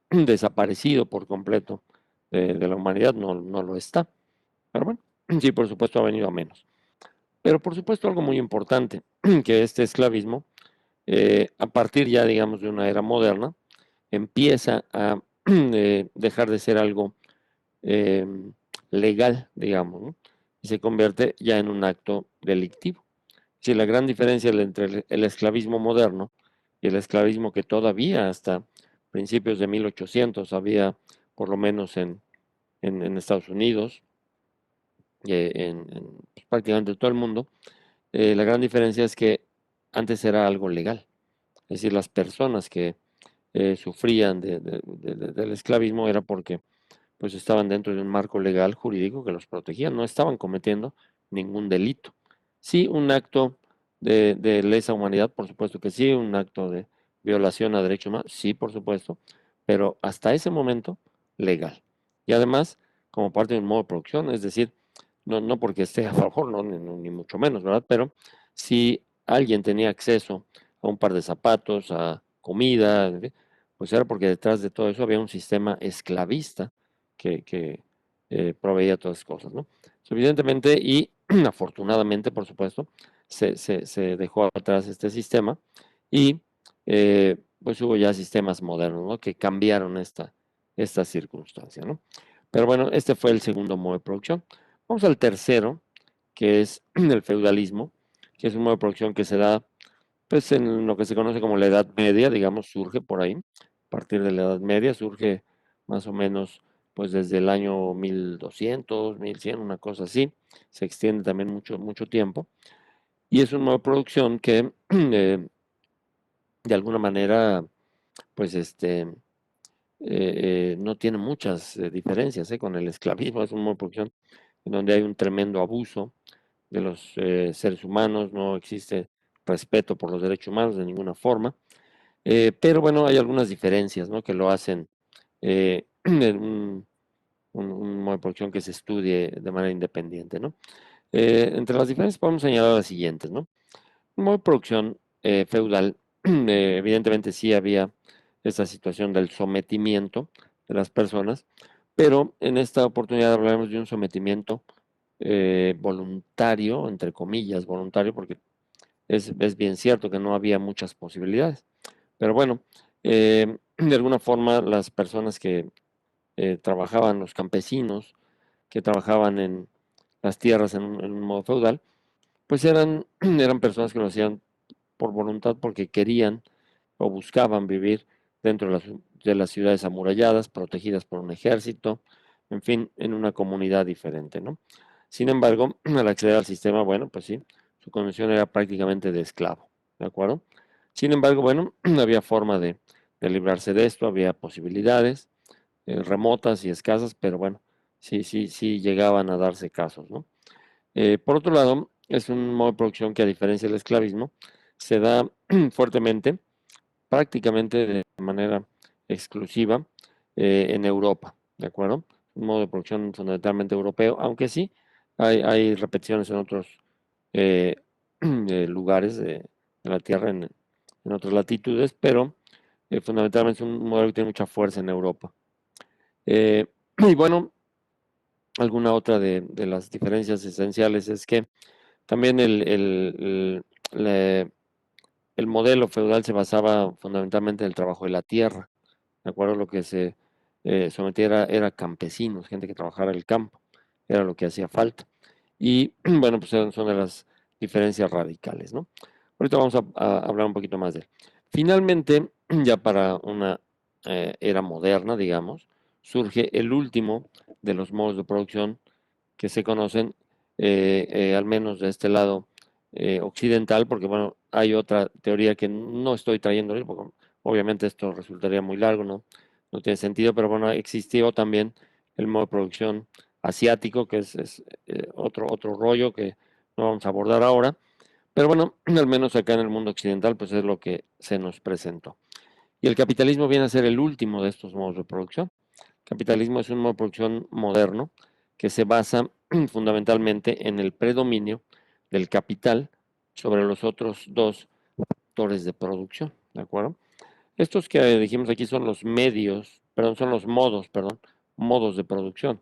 desaparecido por completo de la humanidad, no lo está. Pero bueno, sí, por supuesto, ha venido a menos. Pero por supuesto, algo muy importante, que este esclavismo, a partir ya, digamos, de una era moderna, empieza a dejar de ser algo eh, legal, digamos, ¿no? Y se convierte ya en un acto delictivo. Sí, la gran diferencia entre el esclavismo moderno y el esclavismo que todavía hasta principios de 1800 había, por lo menos en Estados Unidos, pues, prácticamente todo el mundo, la gran diferencia es que antes era algo legal. Es decir, las personas que sufrían del esclavismo era porque pues estaban dentro de un marco legal jurídico que los protegía, no estaban cometiendo ningún delito. Sí, un acto de lesa humanidad, por supuesto que sí, un acto de violación a derechos humanos, sí, por supuesto, pero hasta ese momento legal. Y además, como parte de un modo de producción, es decir, no porque esté a favor, no, ni mucho menos, ¿verdad? Pero si alguien tenía acceso a un par de zapatos, a comida, pues era porque detrás de todo eso había un sistema esclavista que proveía todas esas cosas, ¿no? Evidentemente y afortunadamente, por supuesto, se dejó atrás este sistema y pues hubo ya sistemas modernos, ¿no? Que cambiaron esta circunstancia, ¿no? Pero bueno, este fue el segundo modo de producción. Vamos al tercero, que es el feudalismo, que es un modo de producción que se da pues en lo que se conoce como la Edad Media, digamos, surge por ahí. A partir de la Edad Media surge más o menos pues desde el año 1200, 1100, una cosa así. Se extiende también mucho, mucho tiempo. Y es un modo de producción que de alguna manera pues no tiene muchas diferencias con el esclavismo. Es un modo de producción en donde hay un tremendo abuso de los seres humanos, no existe respeto por los derechos humanos de ninguna forma. Pero bueno, hay algunas diferencias, ¿no? Que lo hacen en un modo de producción que se estudie de manera independiente, ¿no? Entre las diferencias podemos señalar las siguientes, ¿no? Un modo de producción feudal, evidentemente sí había esta situación del sometimiento de las personas, pero en esta oportunidad hablaremos de un sometimiento voluntario, entre comillas, voluntario, porque es bien cierto que no había muchas posibilidades. Pero bueno, de alguna forma las personas que trabajaban, los campesinos que trabajaban en las tierras en un modo feudal, pues eran personas que lo hacían por voluntad porque querían o buscaban vivir dentro de las ciudades amuralladas, protegidas por un ejército, en fin, en una comunidad diferente, ¿no? Sin embargo, al acceder al sistema, bueno, pues sí, su condición era prácticamente de esclavo, ¿de acuerdo? Sin embargo, bueno, había forma de librarse de esto, había posibilidades remotas y escasas, pero bueno, sí llegaban a darse casos, ¿no? Por otro lado, es un modo de producción que a diferencia del esclavismo, se da fuertemente, prácticamente de manera exclusiva en Europa, ¿de acuerdo? Un modo de producción fundamentalmente europeo, aunque sí hay repeticiones en otros eh, lugares de la Tierra, en otras latitudes, pero fundamentalmente es un modelo que tiene mucha fuerza en Europa. Eh, y bueno, alguna otra de las diferencias esenciales es que también el modelo feudal se basaba fundamentalmente en el trabajo de la tierra. ¿De acuerdo? Lo que se sometía era campesinos, gente que trabajara el campo, era lo que hacía falta. Y bueno, pues son de las diferencias radicales, ¿no? Ahorita vamos a hablar un poquito más de él. Finalmente, ya para una era moderna, digamos, surge el último de los modos de producción que se conocen, al menos de este lado occidental, porque bueno, hay otra teoría que no estoy trayendo hoy, porque obviamente esto resultaría muy largo, ¿no? No tiene sentido, pero bueno, existió también el modo de producción asiático, que es otro rollo que no vamos a abordar ahora, pero bueno, al menos acá en el mundo occidental, pues es lo que se nos presentó. Y el capitalismo viene a ser el último de estos modos de producción. Capitalismo es un modo de producción moderno que se basa fundamentalmente en el predominio del capital sobre los otros dos factores de producción, ¿de acuerdo? Estos que dijimos aquí son los medios, perdón, son los modos, perdón, modos de producción.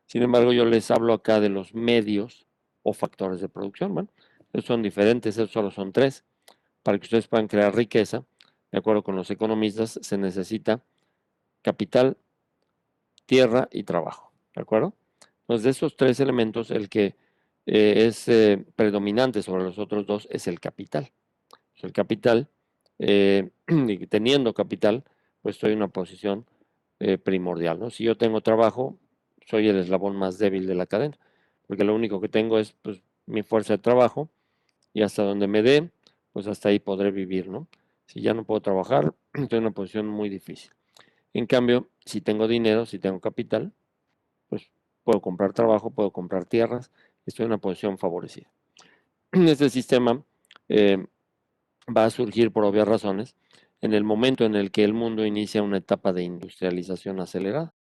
Sin embargo, yo les hablo acá de los medios o factores de producción. Bueno, esos son diferentes, esos solo son tres. Para que ustedes puedan crear riqueza, de acuerdo con los economistas, se necesita capital, tierra y trabajo, ¿de acuerdo? Entonces, de esos tres elementos, el que es predominante sobre los otros dos es el capital. El capital, teniendo capital, pues estoy en una posición primordial, ¿no? Si yo tengo trabajo, soy el eslabón más débil de la cadena, porque lo único que tengo es pues, mi fuerza de trabajo y hasta donde me dé, pues hasta ahí podré vivir, ¿no? Si ya no puedo trabajar, estoy en una posición muy difícil. En cambio, si tengo dinero, si tengo capital, pues puedo comprar trabajo, puedo comprar tierras, estoy en una posición favorecida. Este sistema eh, va a surgir por obvias razones en el momento en el que el mundo inicia una etapa de industrialización acelerada.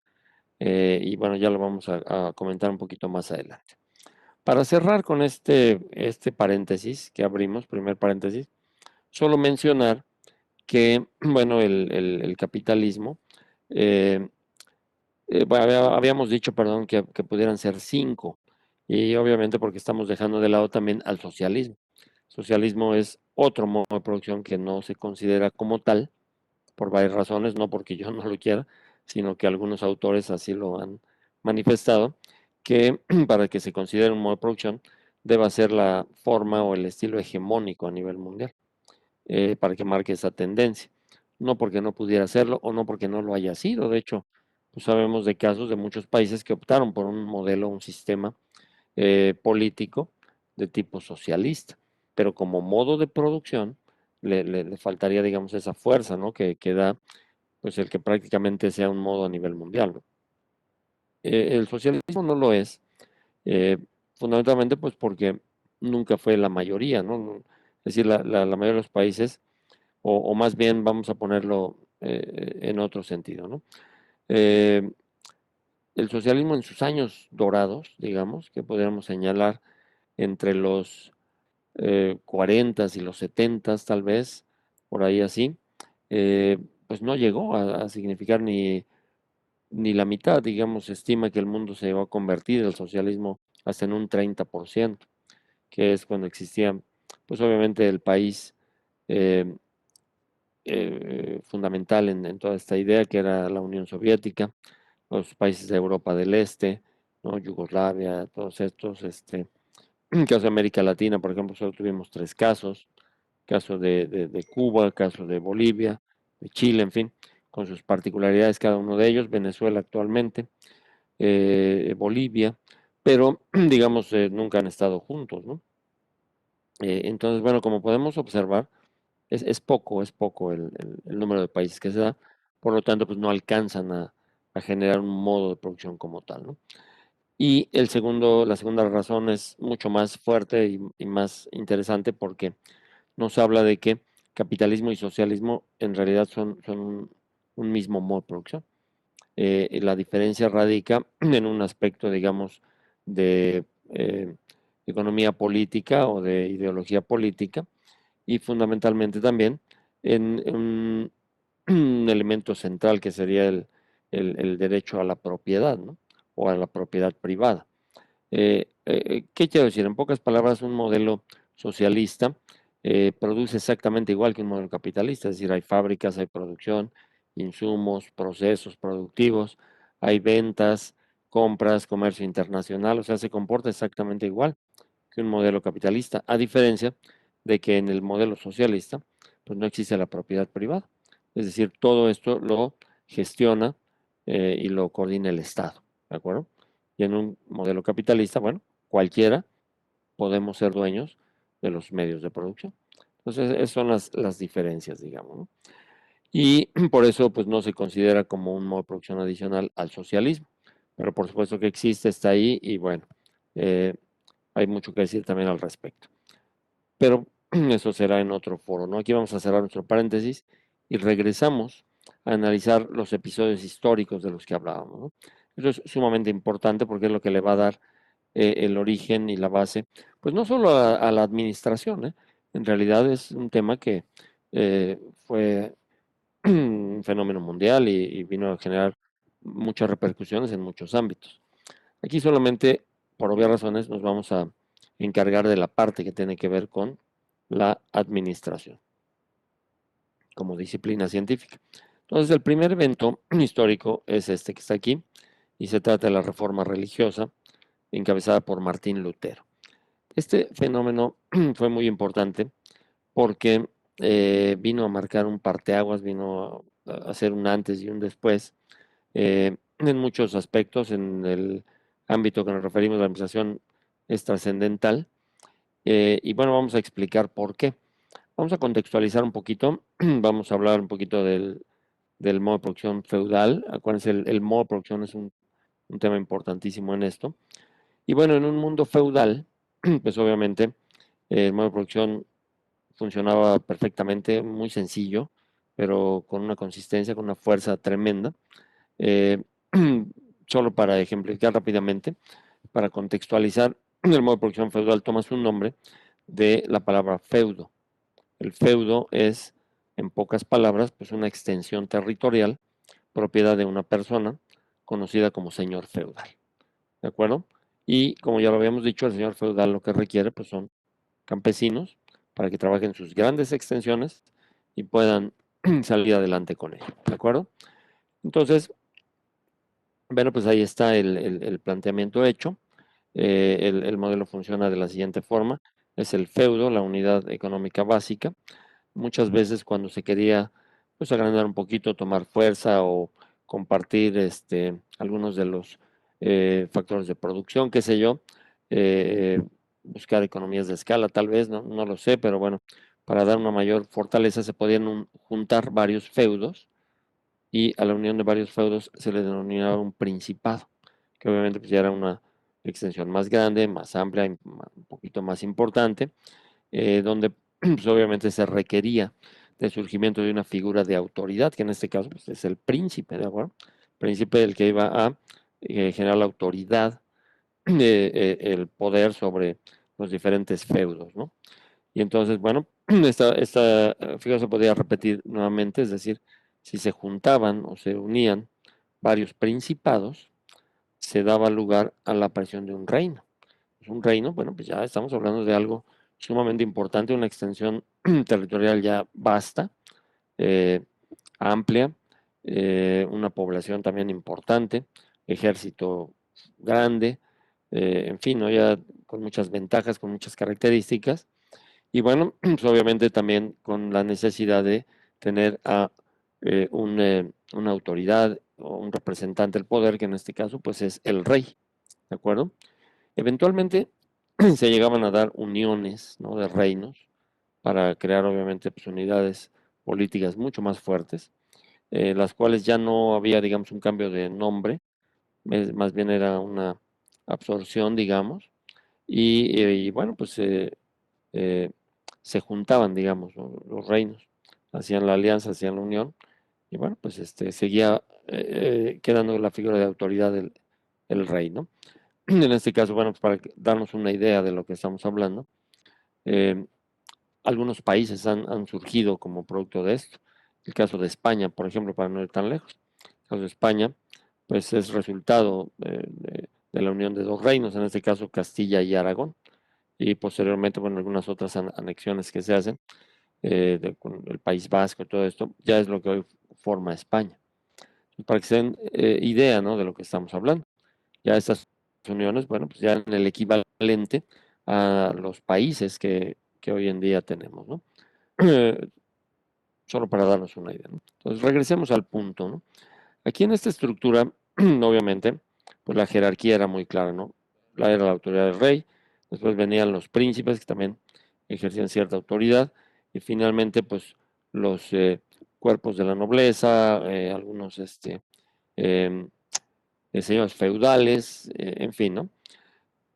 Y bueno, ya lo vamos a comentar un poquito más adelante. Para cerrar con este paréntesis que abrimos, primer paréntesis, solo mencionar que, bueno, el capitalismo, eh, bueno, habíamos dicho, perdón, que pudieran ser cinco, y obviamente porque estamos dejando de lado también al socialismo. Socialismo es otro modo de producción que no se considera como tal, por varias razones, no porque yo no lo quiera, sino que algunos autores así lo han manifestado, que para que se considere un modo de producción deba ser la forma o el estilo hegemónico a nivel mundial, para que marque esa tendencia. No porque no pudiera hacerlo o no porque no lo haya sido. De hecho, pues sabemos de casos de muchos países que optaron por un modelo, un sistema político de tipo socialista, pero como modo de producción le faltaría, digamos, esa fuerza, ¿no? Que da, pues, el que prácticamente sea un modo a nivel mundial, ¿no? El socialismo no lo es, eh, fundamentalmente, pues, porque nunca fue la mayoría, ¿no? Es decir, la mayoría de los países, o más bien vamos a ponerlo en otro sentido, ¿no? Eh, el socialismo en sus años dorados, digamos, que podríamos señalar entre los 40 y los 70 tal vez, por ahí así, eh, pues no llegó a significar ni la mitad, digamos, se estima que el mundo se va a convertir el socialismo hasta en un 30%, que es cuando existía, pues obviamente el país eh, fundamental en toda esta idea, que era la Unión Soviética, los países de Europa del Este, ¿no? Yugoslavia, todos estos, caso de América Latina, por ejemplo, solo tuvimos tres casos, caso de Cuba, caso de Bolivia, de Chile, en fin, con sus particularidades cada uno de ellos, Venezuela actualmente, Bolivia, pero digamos, nunca han estado juntos, ¿no? Entonces, bueno, como podemos observar, es poco el número de países que se da, por lo tanto, pues no alcanzan a generar un modo de producción como tal, ¿no? Y la segunda razón es mucho más fuerte y más interesante porque nos habla de que capitalismo y socialismo en realidad son un mismo modo de producción. La diferencia radica en un aspecto, digamos, de economía política o de ideología política y fundamentalmente también en un elemento central que sería el derecho a la propiedad, ¿no? O a la propiedad privada. ¿Qué quiero decir? En pocas palabras, un modelo socialista produce exactamente igual que un modelo capitalista, es decir, hay fábricas, hay producción, insumos, procesos productivos, hay ventas, compras, comercio internacional, o sea, se comporta exactamente igual que un modelo capitalista, a diferencia de que en el modelo socialista, pues no existe la propiedad privada. Es decir, todo esto lo gestiona y lo coordina el Estado, ¿de acuerdo? Y en un modelo capitalista, bueno, cualquiera podemos ser dueños de los medios de producción. Entonces, esas son las diferencias, digamos, ¿no? Y por eso, pues no se considera como un modo de producción adicional al socialismo. Pero por supuesto que existe, está ahí y bueno, eh, hay mucho que decir también al respecto. Pero eso será en otro foro, ¿no? Aquí vamos a cerrar nuestro paréntesis y regresamos a analizar los episodios históricos de los que hablábamos, ¿no? Eso es sumamente importante porque es lo que le va a dar el origen y la base, pues no solo a la administración, ¿eh? En realidad es un tema que fue un fenómeno mundial y vino a generar muchas repercusiones en muchos ámbitos. Aquí solamente, por obvias razones, nos vamos a encargar de la parte que tiene que ver con la administración como disciplina científica. Entonces, el primer evento histórico es este que está aquí y se trata de la reforma religiosa encabezada por Martín Lutero. Este fenómeno fue muy importante porque vino a marcar un parteaguas, vino a hacer un antes y un después en muchos aspectos. En el ámbito que nos referimos, la administración es trascendental. Y bueno, vamos a explicar por qué. Vamos a contextualizar un poquito, vamos a hablar un poquito del modo de producción feudal. Acuérdense, el modo de producción es un tema importantísimo en esto. Y bueno, en un mundo feudal, pues obviamente el modo de producción funcionaba perfectamente, muy sencillo, pero con una consistencia, con una fuerza tremenda. Eh, Solo para ejemplificar rápidamente, para contextualizar, el modo de producción feudal toma su nombre de la palabra feudo. El feudo es, en pocas palabras, pues una extensión territorial propiedad de una persona conocida como señor feudal. ¿De acuerdo? Y como ya lo habíamos dicho, el señor feudal lo que requiere pues son campesinos para que trabajen sus grandes extensiones y puedan salir adelante con ello. ¿De acuerdo? Entonces, bueno, pues ahí está el planteamiento hecho. El modelo funciona de la siguiente forma. Es el feudo, la unidad económica básica. Muchas veces cuando se quería pues agrandar un poquito, tomar fuerza o compartir algunos de los factores de producción, qué sé yo, buscar economías de escala tal vez, no lo sé, pero bueno, para dar una mayor fortaleza se podían juntar varios feudos y a la unión de varios feudos se le denominaba un principado, que obviamente pues ya era una extensión más grande, más amplia, un poquito más importante, donde pues, obviamente se requería del surgimiento de una figura de autoridad, que en este caso pues, es el príncipe, ¿de acuerdo? Príncipe del que iba a generar la autoridad, el poder sobre los diferentes feudos, ¿no? Y entonces, bueno, esta figura se podía repetir nuevamente, es decir, si se juntaban o se unían varios principados, se daba lugar a la aparición de un reino. Pues un reino, bueno, pues ya estamos hablando de algo sumamente importante, una extensión territorial ya vasta, eh, amplia, una población también importante, ejército grande, en fin, ¿no? Ya con muchas ventajas, con muchas características, y bueno, pues obviamente también con la necesidad de tener a una autoridad o un representante del poder, que en este caso pues es el rey, ¿de acuerdo? Eventualmente se llegaban a dar uniones, ¿no? De reinos para crear obviamente pues, unidades políticas mucho más fuertes, las cuales ya no había, digamos, un cambio de nombre, más bien era una absorción, digamos, y bueno, pues eh, se juntaban, digamos, ¿no? Los reinos, hacían la alianza, hacían la unión, y bueno, pues seguía quedando la figura de autoridad del rey, ¿no? En este caso, bueno, pues para darnos una idea de lo que estamos hablando, eh, algunos países han surgido como producto de esto. El caso de España, por ejemplo, para no ir tan lejos. El caso de España, pues es resultado de la unión de dos reinos, en este caso Castilla y Aragón. y posteriormente, bueno, algunas otras anexiones que se hacen con el País Vasco y todo esto, ya es lo que hoy forma España. Para que se den idea, ¿no?, de lo que estamos hablando. Ya estas uniones, bueno, pues ya en el equivalente a los países que hoy en día tenemos, ¿no? Solo para darnos una idea, ¿no? Entonces, regresemos al punto, ¿no? Aquí en esta estructura, obviamente, pues la jerarquía era muy clara, ¿no? Era la autoridad del rey, después venían los príncipes que también ejercían cierta autoridad, y finalmente, pues, los cuerpos de la nobleza, algunos em, señores feudales, en fin, ¿no?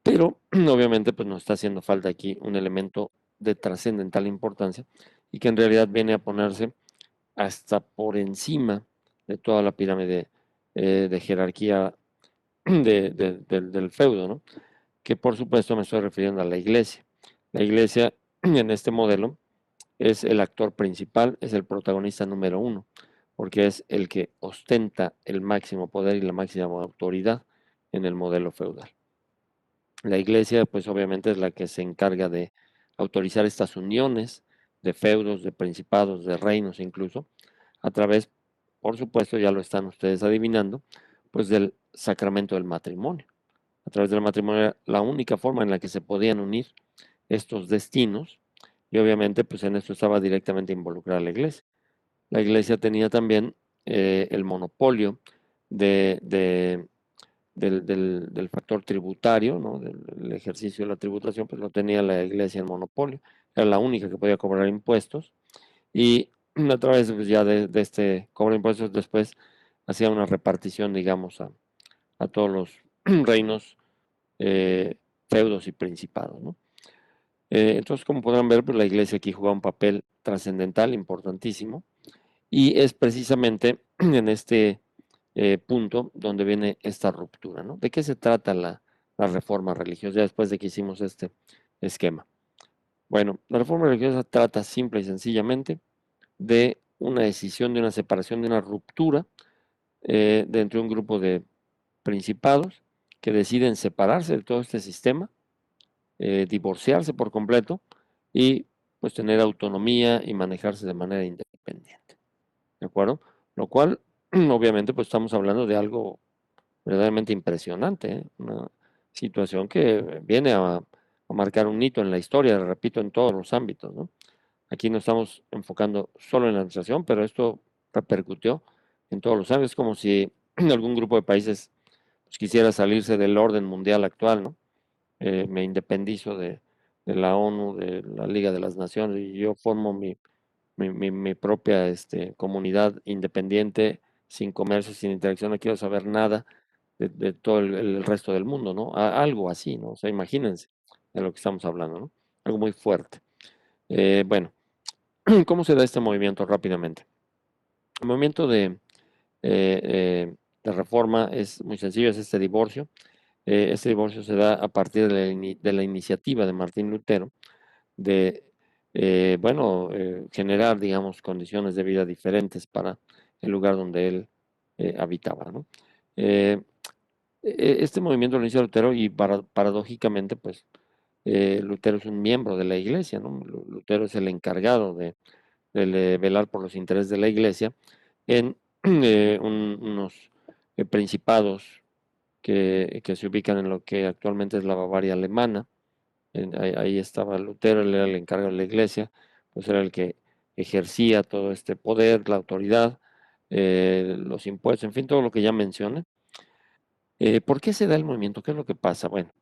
Pero obviamente, pues nos está haciendo falta aquí un elemento de trascendental importancia y que en realidad viene a ponerse hasta por encima de toda la pirámide de jerarquía del feudo, ¿no? Que por supuesto me estoy refiriendo a la iglesia. La iglesia en este modelo es el actor principal, es el protagonista número uno, porque es el que ostenta el máximo poder y la máxima autoridad en el modelo feudal. La iglesia, pues obviamente es la que se encarga de autorizar estas uniones de feudos, de principados, de reinos incluso, a través, por supuesto, ya lo están ustedes adivinando, pues del sacramento del matrimonio. A través del matrimonio era la única forma en la que se podían unir estos destinos y obviamente pues en esto estaba directamente involucrada la iglesia. La iglesia tenía también el monopolio de del factor tributario, ¿no? Del ejercicio de la tributación, pues lo tenía la iglesia en monopolio. Era la única que podía cobrar impuestos y a través pues, ya de este cobro de impuestos después hacía una repartición, digamos, a todos los reinos, feudos y principados, ¿no? Entonces, como podrán ver, pues la iglesia aquí juega un papel trascendental, importantísimo, y es precisamente en este punto donde viene esta ruptura, ¿no? ¿De qué se trata la reforma religiosa ya después de que hicimos este esquema? Bueno, la reforma religiosa trata simple y sencillamente de una decisión, de una separación, de una ruptura dentro de un grupo de principados que deciden separarse de todo este sistema, divorciarse por completo y pues tener autonomía y manejarse de manera independiente, ¿de acuerdo? Lo cual, obviamente, pues estamos hablando de algo verdaderamente impresionante, ¿eh? Una situación que viene a marcar un hito en la historia, repito, en todos los ámbitos, ¿no? Aquí no estamos enfocando solo en la administración, pero esto repercutió en todos los ámbitos, como si algún grupo de países pues, quisiera salirse del orden mundial actual, ¿no? Me independizo de la ONU, de la Liga de las Naciones, y yo formo mi propia comunidad independiente, sin comercio, sin interacción, no quiero saber nada de todo el resto del mundo, ¿no? Algo así, ¿no? O sea, imagínense de lo que estamos hablando, ¿no? Algo muy fuerte. Bueno, ¿cómo se da este movimiento rápidamente? El movimiento de reforma es muy sencillo, es este divorcio. Este divorcio se da a partir de la iniciativa de Martín Lutero de, bueno, generar, digamos, condiciones de vida diferentes para el lugar donde él habitaba, ¿no? Eh, este movimiento lo inicia Lutero y paradójicamente, pues, Lutero es un miembro de la iglesia, ¿no? Lutero es el encargado de velar por los intereses de la iglesia en unos principados que se ubican en lo que actualmente es la Bavaria alemana. Ahí estaba Lutero, él era el encargado de la iglesia, pues era el que ejercía todo este poder, la autoridad, los impuestos, en fin, todo lo que ya mencioné. ¿Por qué se da el movimiento? ¿Qué es lo que pasa? Bueno,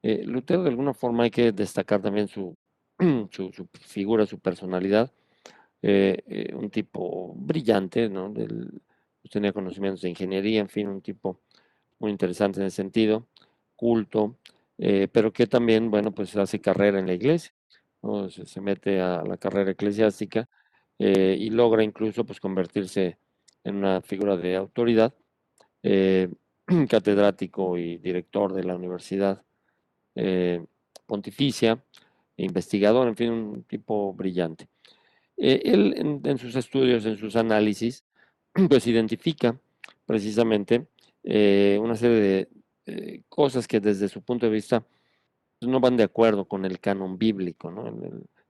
Lutero de alguna forma hay que destacar también su figura, su personalidad, un tipo brillante, ¿no? Pues tenía conocimientos de ingeniería, en fin, un tipo muy interesante en ese sentido, culto, pero que también, bueno, pues hace carrera en la iglesia, ¿no? Se mete a la carrera eclesiástica y logra incluso pues convertirse en una figura de autoridad, eh, catedrático y director de la Universidad eh, Pontificia, investigador, en fin, un tipo brillante. Él en sus estudios, en sus análisis, pues identifica precisamente una serie de cosas que desde su punto de vista no van de acuerdo con el canon bíblico, ¿no?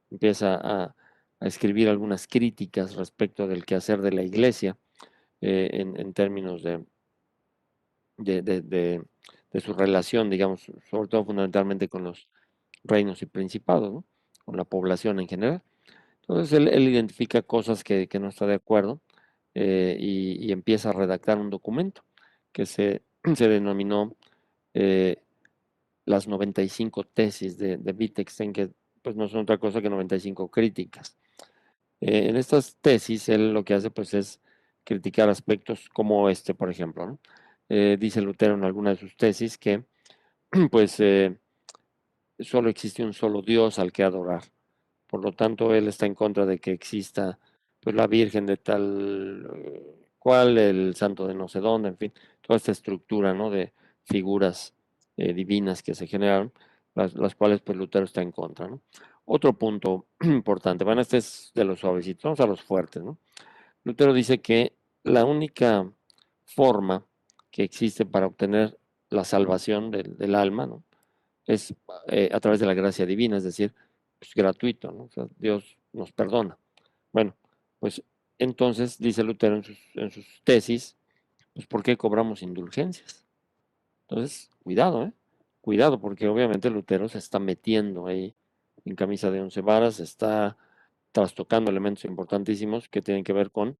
Empieza a escribir algunas críticas respecto del quehacer de la iglesia en términos de, de- de- de su relación, digamos, sobre todo fundamentalmente con los reinos y principados, ¿no? Con la población en general. Entonces él identifica cosas que no está de acuerdo y empieza a redactar un documento que se denominó eh, las 95 tesis de Wittgenstein, que pues no son otra cosa que 95 críticas. En estas tesis él lo que hace pues es criticar aspectos como este, por ejemplo, ¿no? Dice Lutero en alguna de sus tesis que pues solo existe un solo Dios al que adorar. Por lo tanto, él está en contra de que exista pues la Virgen de tal cual, el santo de no sé dónde, en fin, toda esta estructura, ¿no? De figuras divinas que se generaron, las cuales pues Lutero está en contra, ¿no? Otro punto importante, bueno, este es de los suavecitos, vamos a los fuertes, ¿no? Lutero dice que la única forma que existe para obtener la salvación del alma, ¿no? Es a través de la gracia divina, es decir, pues, gratuito, ¿no? O sea, Dios nos perdona. Bueno, pues entonces, dice Lutero en sus tesis, pues ¿por qué cobramos indulgencias? Entonces, cuidado, ¿eh? Cuidado, porque obviamente Lutero se está metiendo ahí en camisa de 11 varas, está trastocando elementos importantísimos que tienen que ver con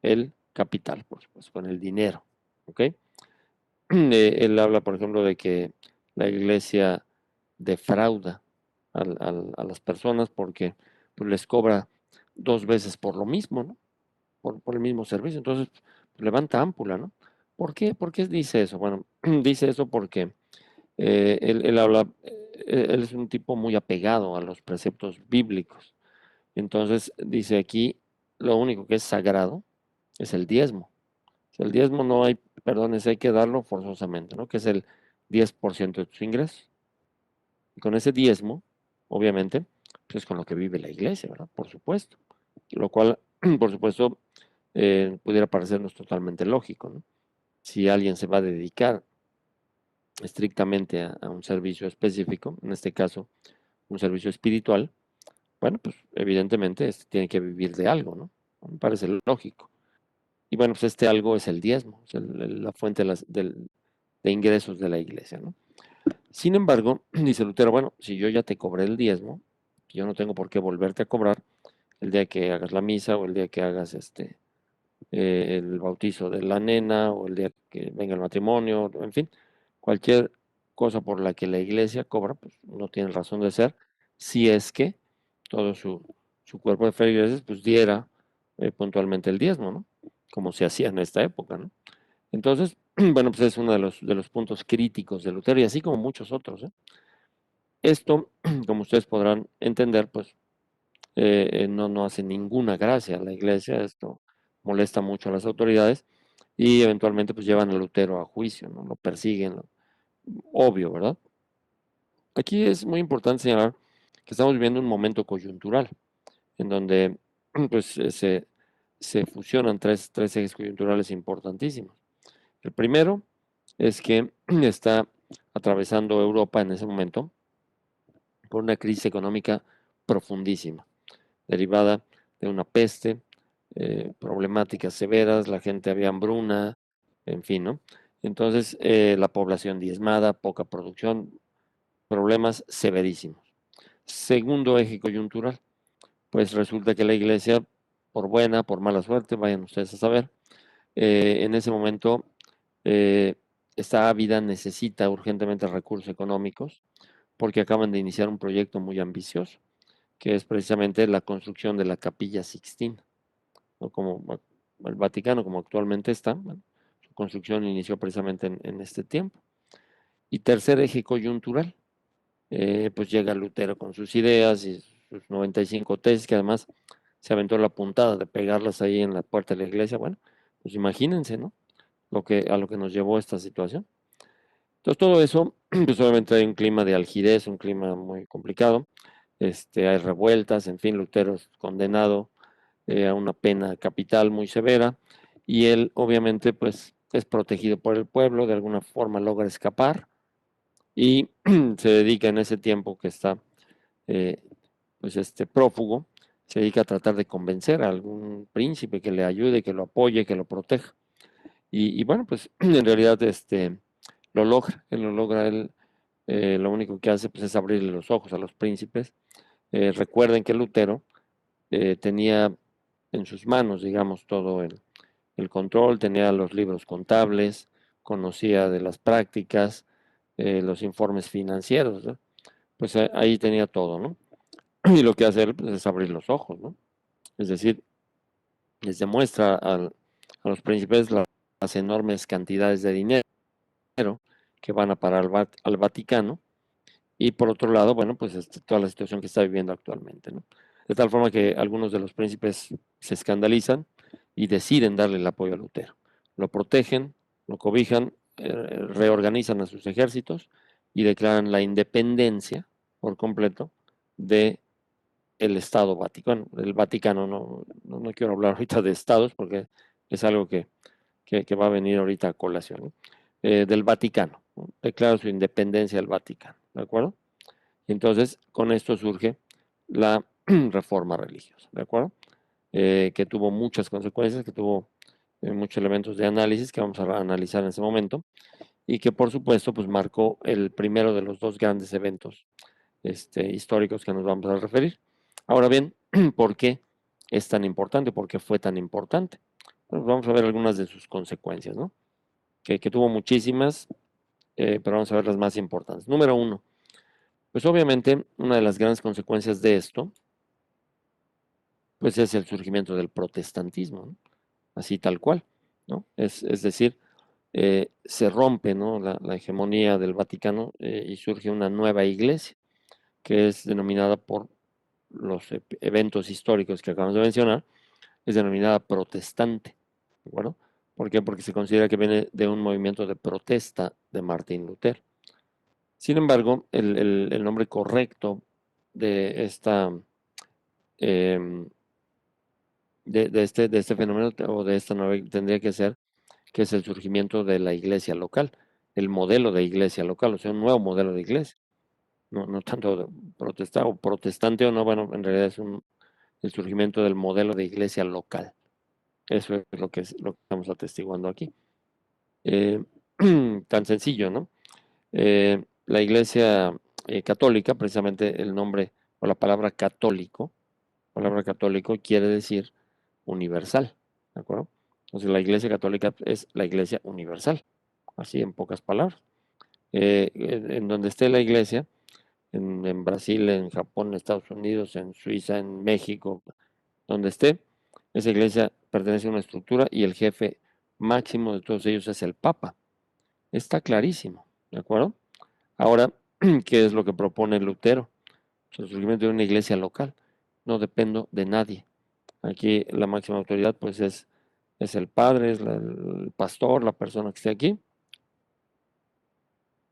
el capital, por supuesto, con el dinero, ¿ok? Él habla, por ejemplo, de que la iglesia defrauda a las personas porque pues, les cobra 2 veces por lo mismo, ¿no? Por el mismo servicio. Entonces, pues, levanta ámpula, ¿no? ¿Por qué? ¿Por qué dice eso? Bueno, dice eso porque él habla, él es un tipo muy apegado a los preceptos bíblicos. Entonces, dice aquí, lo único que es sagrado es el diezmo. Si el diezmo no hay, perdones, hay que darlo forzosamente, ¿no? Que es el 10% de tus ingresos. Y con ese diezmo, obviamente, pues es con lo que vive la iglesia, ¿verdad? Por supuesto. Lo cual, por supuesto, pudiera parecernos totalmente lógico, ¿no? Si alguien se va a dedicar estrictamente a un servicio específico, en este caso, un servicio espiritual, bueno, pues evidentemente este tiene que vivir de algo, ¿no? Me parece lógico. Y bueno, pues este algo es el diezmo, es la fuente de ingresos de la iglesia, ¿no? Sin embargo, dice Lutero, bueno, si yo ya te cobré el diezmo, yo no tengo por qué volverte a cobrar el día que hagas la misa o el día que hagas el bautizo de la nena o el día que venga el matrimonio, en fin, cualquier cosa por la que la iglesia cobra, pues no tiene razón de ser, si es que todo su cuerpo de feligreses pues diera puntualmente el diezmo, ¿no? Como se hacía en esta época, ¿no? Entonces, bueno, pues es uno de los puntos críticos de Lutero y así como muchos otros, ¿eh? Esto, como ustedes podrán entender, pues no hace ninguna gracia a la iglesia, esto molesta mucho a las autoridades y eventualmente pues llevan a Lutero a juicio, ¿no? Lo persiguen, obvio, ¿verdad? Aquí es muy importante señalar que estamos viviendo un momento coyuntural en donde pues se fusionan tres ejes coyunturales importantísimos. El primero es que está atravesando Europa en ese momento por una crisis económica profundísima, derivada de una peste, problemáticas severas, la gente había hambruna, en fin, ¿no? Entonces, la población diezmada, poca producción, problemas severísimos. Segundo eje coyuntural, pues resulta que la iglesia, por buena, por mala suerte, vayan ustedes a saber, en ese momento eh, esta ávida necesita urgentemente recursos económicos porque acaban de iniciar un proyecto muy ambicioso, que es precisamente la construcción de la Capilla Sixtina, ¿no? Como el Vaticano, como actualmente está, bueno, su construcción inició precisamente en este tiempo. Y tercer eje coyuntural, pues llega Lutero con sus ideas y sus 95 tesis, que además se aventó la puntada de pegarlas ahí en la puerta de la iglesia. Bueno, pues imagínense, ¿no? A lo que nos llevó esta situación. Entonces todo eso, pues obviamente hay un clima de algidez, un clima muy complicado. Hay revueltas, en fin, Lutero es condenado a una pena capital muy severa y él obviamente pues es protegido por el pueblo, de alguna forma logra escapar, y se dedica en ese tiempo que está eh, pues prófugo, se dedica a tratar de convencer a algún príncipe que le ayude, que lo apoye, que lo proteja. Y bueno, pues en realidad lo logra, él lo logra, él lo único que hace pues, es abrirle los ojos a los príncipes. Recuerden que Lutero tenía en sus manos, digamos, todo el control, tenía los libros contables, conocía de las prácticas, los informes financieros, ¿no? Pues ahí tenía todo, ¿no? Y lo que hace él pues, es abrir los ojos, ¿no? Es decir, les demuestra a los príncipes las enormes cantidades de dinero que van a parar al Vaticano y por otro lado, bueno, pues toda la situación que está viviendo actualmente, ¿no? De tal forma que algunos de los príncipes se escandalizan y deciden darle el apoyo a Lutero. Lo protegen, lo cobijan, reorganizan a sus ejércitos y declaran la independencia por completo de el Estado Vaticano. El Vaticano, no quiero hablar ahorita de estados porque es algo que va a venir ahorita a colación, ¿no? Del Vaticano, ¿no? Declara su independencia del Vaticano, ¿de acuerdo? Y entonces, con esto surge la reforma religiosa, ¿de acuerdo? Que tuvo muchas consecuencias, que tuvo muchos elementos de análisis que vamos a analizar en ese momento, y que por supuesto, pues marcó el primero de los dos grandes eventos históricos que nos vamos a referir. Ahora bien, ¿por qué es tan importante? ¿Por qué fue tan importante? Pues vamos a ver algunas de sus consecuencias, ¿no? Que tuvo muchísimas, pero vamos a ver las más importantes. Número uno, pues obviamente una de las grandes consecuencias de esto, pues es el surgimiento del protestantismo, ¿no? Así tal cual, ¿no? Es decir, se rompe, ¿no? La hegemonía del Vaticano y surge una nueva iglesia que es denominada por los eventos históricos que acabamos de mencionar, es denominada protestante, ¿de acuerdo? ¿Por qué? Porque se considera que viene de un movimiento de protesta de Martín Lutero. Sin embargo, el nombre correcto de esta em, de este fenómeno o de esta nueva tendría que ser que es el surgimiento de la iglesia local, el modelo de iglesia local, o sea, un nuevo modelo de iglesia. No tanto protestado, protestante o no, bueno, en realidad es el surgimiento del modelo de iglesia local. Eso es lo que estamos atestiguando aquí. Eh, Tan sencillo, ¿no? La iglesia católica, precisamente el nombre o la palabra católico quiere decir universal, ¿de acuerdo? Entonces la iglesia católica es la iglesia universal, así en pocas palabras. En donde esté la iglesia, en Brasil, en Japón, en Estados Unidos, en Suiza, en México, donde esté, esa iglesia pertenece a una estructura y el jefe máximo de todos ellos es el Papa. Está clarísimo, ¿de acuerdo? Ahora, ¿qué es lo que propone Lutero? El surgimiento de una iglesia local. No dependo de nadie. Aquí la máxima autoridad pues es el padre, es el pastor, la persona que esté aquí,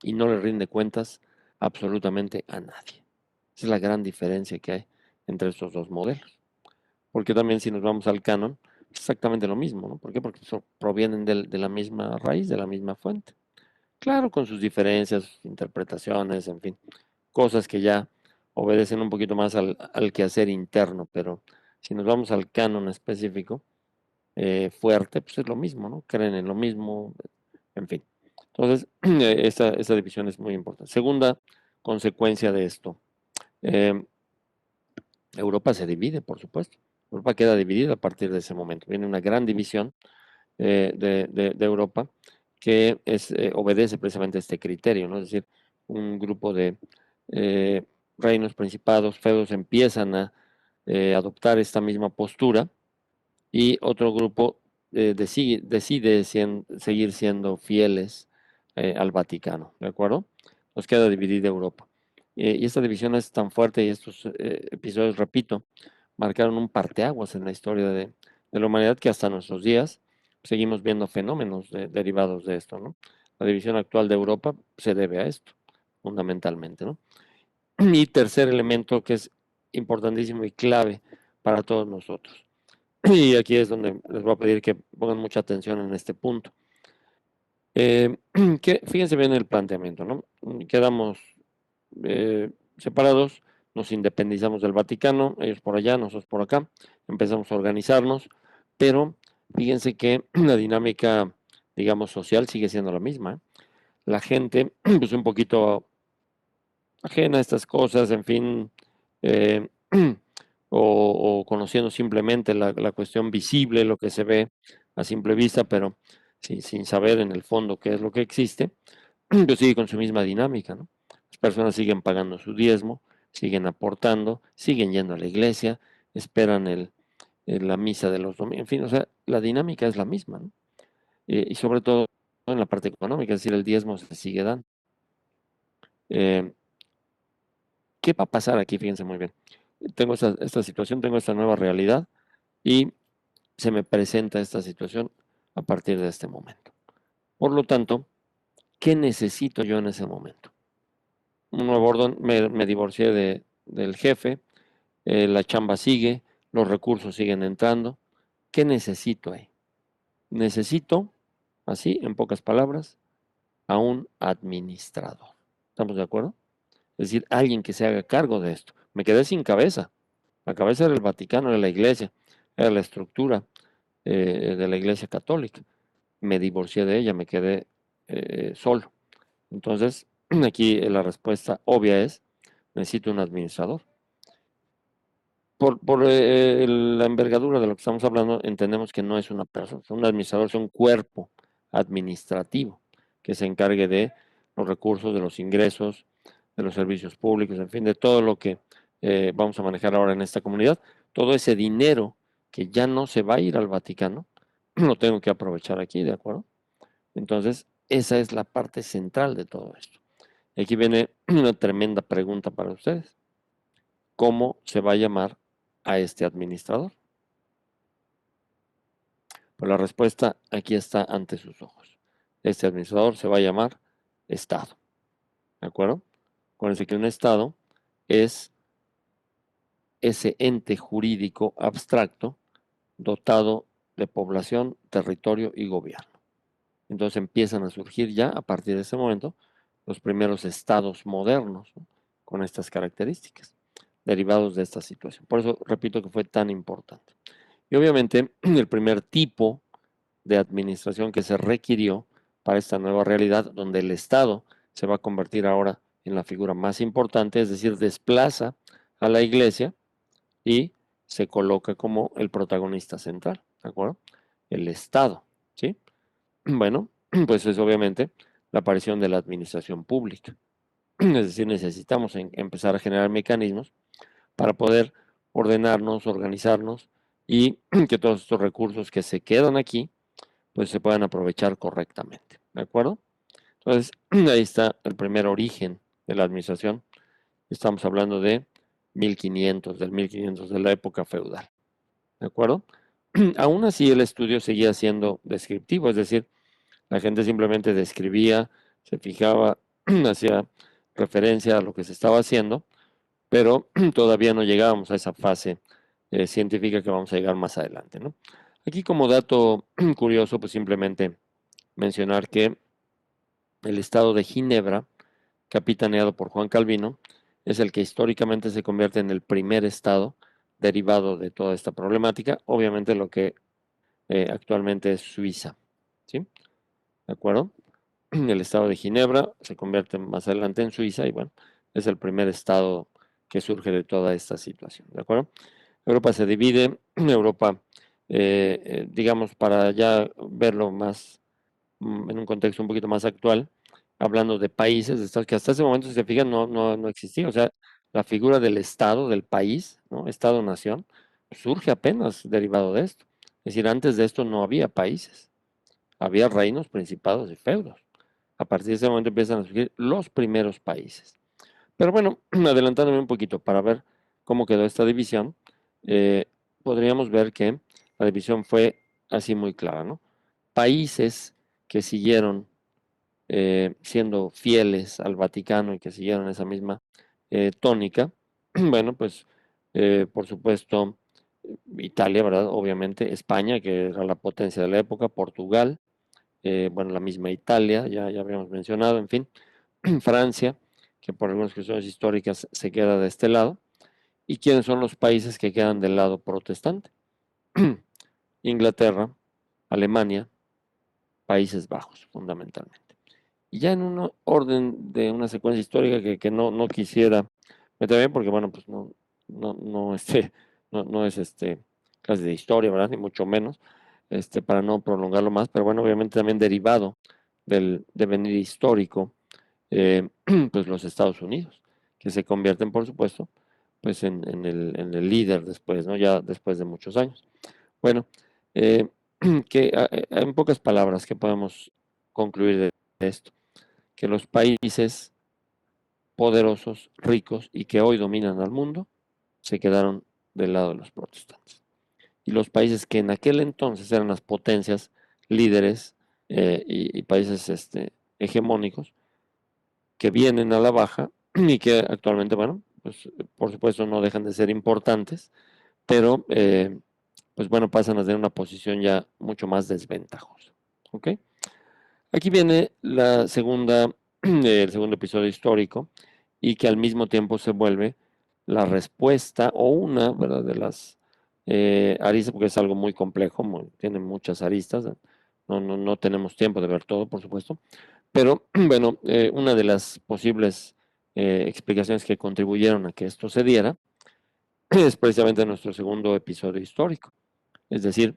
y no le rinde cuentas absolutamente a nadie. Esa es la gran diferencia que hay entre estos dos modelos. Porque también si nos vamos al canon, es exactamente lo mismo, ¿no? ¿Por qué? Porque provienen de la misma raíz, de la misma fuente. Claro, con sus diferencias, sus interpretaciones, en fin, cosas que ya obedecen un poquito más al quehacer interno, pero si nos vamos al canon específico, fuerte, pues es lo mismo, ¿no? Creen en lo mismo, en fin. Entonces, esta división es muy importante. Segunda consecuencia de esto, eh, Europa se divide, por supuesto. Europa queda dividida a partir de ese momento. Viene una gran división de Europa que obedece precisamente a este criterio, ¿no? Es decir, un grupo de eh, reinos, principados, feudos empiezan a adoptar esta misma postura y otro grupo decide seguir siendo fieles al Vaticano, ¿de acuerdo? Nos queda dividida Europa. Y esta división es tan fuerte y estos episodios, repito, marcaron un parteaguas en la historia de la humanidad que hasta nuestros días seguimos viendo fenómenos derivados de esto, ¿no? La división actual de Europa se debe a esto, fundamentalmente, ¿no? Y tercer elemento que es importantísimo y clave para todos nosotros. Y aquí es donde les voy a pedir que pongan mucha atención en este punto. Eh, que fíjense bien el planteamiento, ¿no? Quedamos separados, nos independizamos del Vaticano, ellos por allá, nosotros por acá, empezamos a organizarnos, pero fíjense que la dinámica, digamos, social sigue siendo la misma. La gente, pues un poquito ajena a estas cosas, en fin, eh, o conociendo simplemente la cuestión visible, lo que se ve a simple vista, pero sin saber en el fondo qué es lo que existe, pues sigue con su misma dinámica, ¿no? Las personas siguen pagando su diezmo, siguen aportando, siguen yendo a la iglesia, esperan la misa de los domingos, en fin, o sea, la dinámica es la misma, ¿no? Y sobre todo en la parte económica, es decir, el diezmo se sigue dando. Eh, ¿Qué va a pasar aquí? Fíjense muy bien. Tengo esta situación, tengo esta nueva realidad y se me presenta esta situación a partir de este momento. Por lo tanto, ¿qué necesito yo en ese momento? Un nuevo orden, me divorcié del jefe, la chamba sigue, los recursos siguen entrando. ¿Qué necesito ahí? Necesito, así, en pocas palabras, a un administrador. ¿Estamos de acuerdo? Es decir, alguien que se haga cargo de esto. Me quedé sin cabeza. La cabeza era el Vaticano, era la iglesia, era la estructura de la iglesia católica. Me divorcié de ella, me quedé solo. Entonces, aquí la respuesta obvia es, necesito un administrador. Por la envergadura de lo que estamos hablando, entendemos que no es una persona, un administrador es un cuerpo administrativo que se encargue de los recursos, de los ingresos, de los servicios públicos, en fin, de todo lo que vamos a manejar ahora en esta comunidad. Todo ese dinero que ya no se va a ir al Vaticano, lo tengo que aprovechar aquí, ¿de acuerdo? Entonces, esa es la parte central de todo esto. Aquí viene una tremenda pregunta para ustedes. ¿Cómo se va a llamar a este administrador? Pues la respuesta aquí está ante sus ojos. Este administrador se va a llamar Estado. ¿De acuerdo? Acuérdense que un Estado es ese ente jurídico abstracto dotado de población, territorio y gobierno. Entonces empiezan a surgir ya a partir de ese momento los primeros estados modernos, ¿no? Con estas características, derivados de esta situación. Por eso repito que fue tan importante. Y obviamente el primer tipo de administración que se requirió para esta nueva realidad, donde el Estado se va a convertir ahora en la figura más importante, es decir, desplaza a la iglesia y se coloca como el protagonista central, ¿de acuerdo? El Estado, ¿sí? Bueno, pues es obviamente la aparición de la administración pública. Es decir, necesitamos empezar a generar mecanismos para poder ordenarnos, organizarnos y que todos estos recursos que se quedan aquí pues se puedan aprovechar correctamente. ¿De acuerdo? Entonces, ahí está el primer origen de la administración. Estamos hablando de 1500, del 1500, de la época feudal. ¿De acuerdo? Aún así, el estudio seguía siendo descriptivo, es decir, la gente simplemente describía, se fijaba, hacía referencia a lo que se estaba haciendo, pero todavía no llegábamos a esa fase científica que vamos a llegar más adelante, ¿no? Aquí como dato curioso, pues simplemente mencionar que el estado de Ginebra, capitaneado por Juan Calvino, es el que históricamente se convierte en el primer estado derivado de toda esta problemática, obviamente lo que actualmente es Suiza, ¿sí? ¿De acuerdo? El estado de Ginebra se convierte más adelante en Suiza y bueno, es el primer estado que surge de toda esta situación, ¿de acuerdo? Europa se divide, Europa, digamos, para ya verlo más en un contexto un poquito más actual, hablando de países, que hasta ese momento, si se fijan, no existía. O sea, la figura del Estado, del país, ¿no? Estado-nación, surge apenas derivado de esto. Es decir, antes de esto no había países, había reinos, principados y feudos. A partir de ese momento empiezan a surgir los primeros países. Pero bueno, adelantándome un poquito para ver cómo quedó esta división, eh, podríamos ver que la división fue así muy clara, ¿no? Países que siguieron siendo fieles al Vaticano y que siguieron esa misma tónica, bueno, pues por supuesto Italia, ¿verdad? Obviamente España, que era la potencia de la época, Portugal, bueno, la misma Italia, ya habíamos mencionado, en fin, Francia, que por algunas cuestiones históricas se queda de este lado, y quiénes son los países que quedan del lado protestante. Inglaterra, Alemania, Países Bajos, fundamentalmente. Y ya en un orden de una secuencia histórica que no quisiera meter bien, porque bueno, pues no, no es clase de historia, ¿verdad? Ni mucho menos, para no prolongarlo más, pero bueno, obviamente también derivado del devenir histórico, pues los Estados Unidos, que se convierten, por supuesto, pues en el líder después, ¿no? Ya después de muchos años. Bueno, eh, en pocas palabras, ¿qué podemos concluir de esto? Que los países poderosos, ricos y que hoy dominan al mundo, se quedaron del lado de los protestantes. Y los países que en aquel entonces eran las potencias líderes y países hegemónicos, que vienen a la baja y que actualmente, bueno, pues por supuesto no dejan de ser importantes, pero pues bueno, pasan a tener una posición ya mucho más desventajosa. ¿Ok? Aquí viene el segundo episodio histórico y que al mismo tiempo se vuelve la respuesta o una, ¿verdad?, de las aristas, porque es algo muy complejo, tiene muchas aristas, no tenemos tiempo de ver todo, por supuesto, pero bueno, una de las posibles explicaciones que contribuyeron a que esto se diera es precisamente nuestro segundo episodio histórico. Es decir,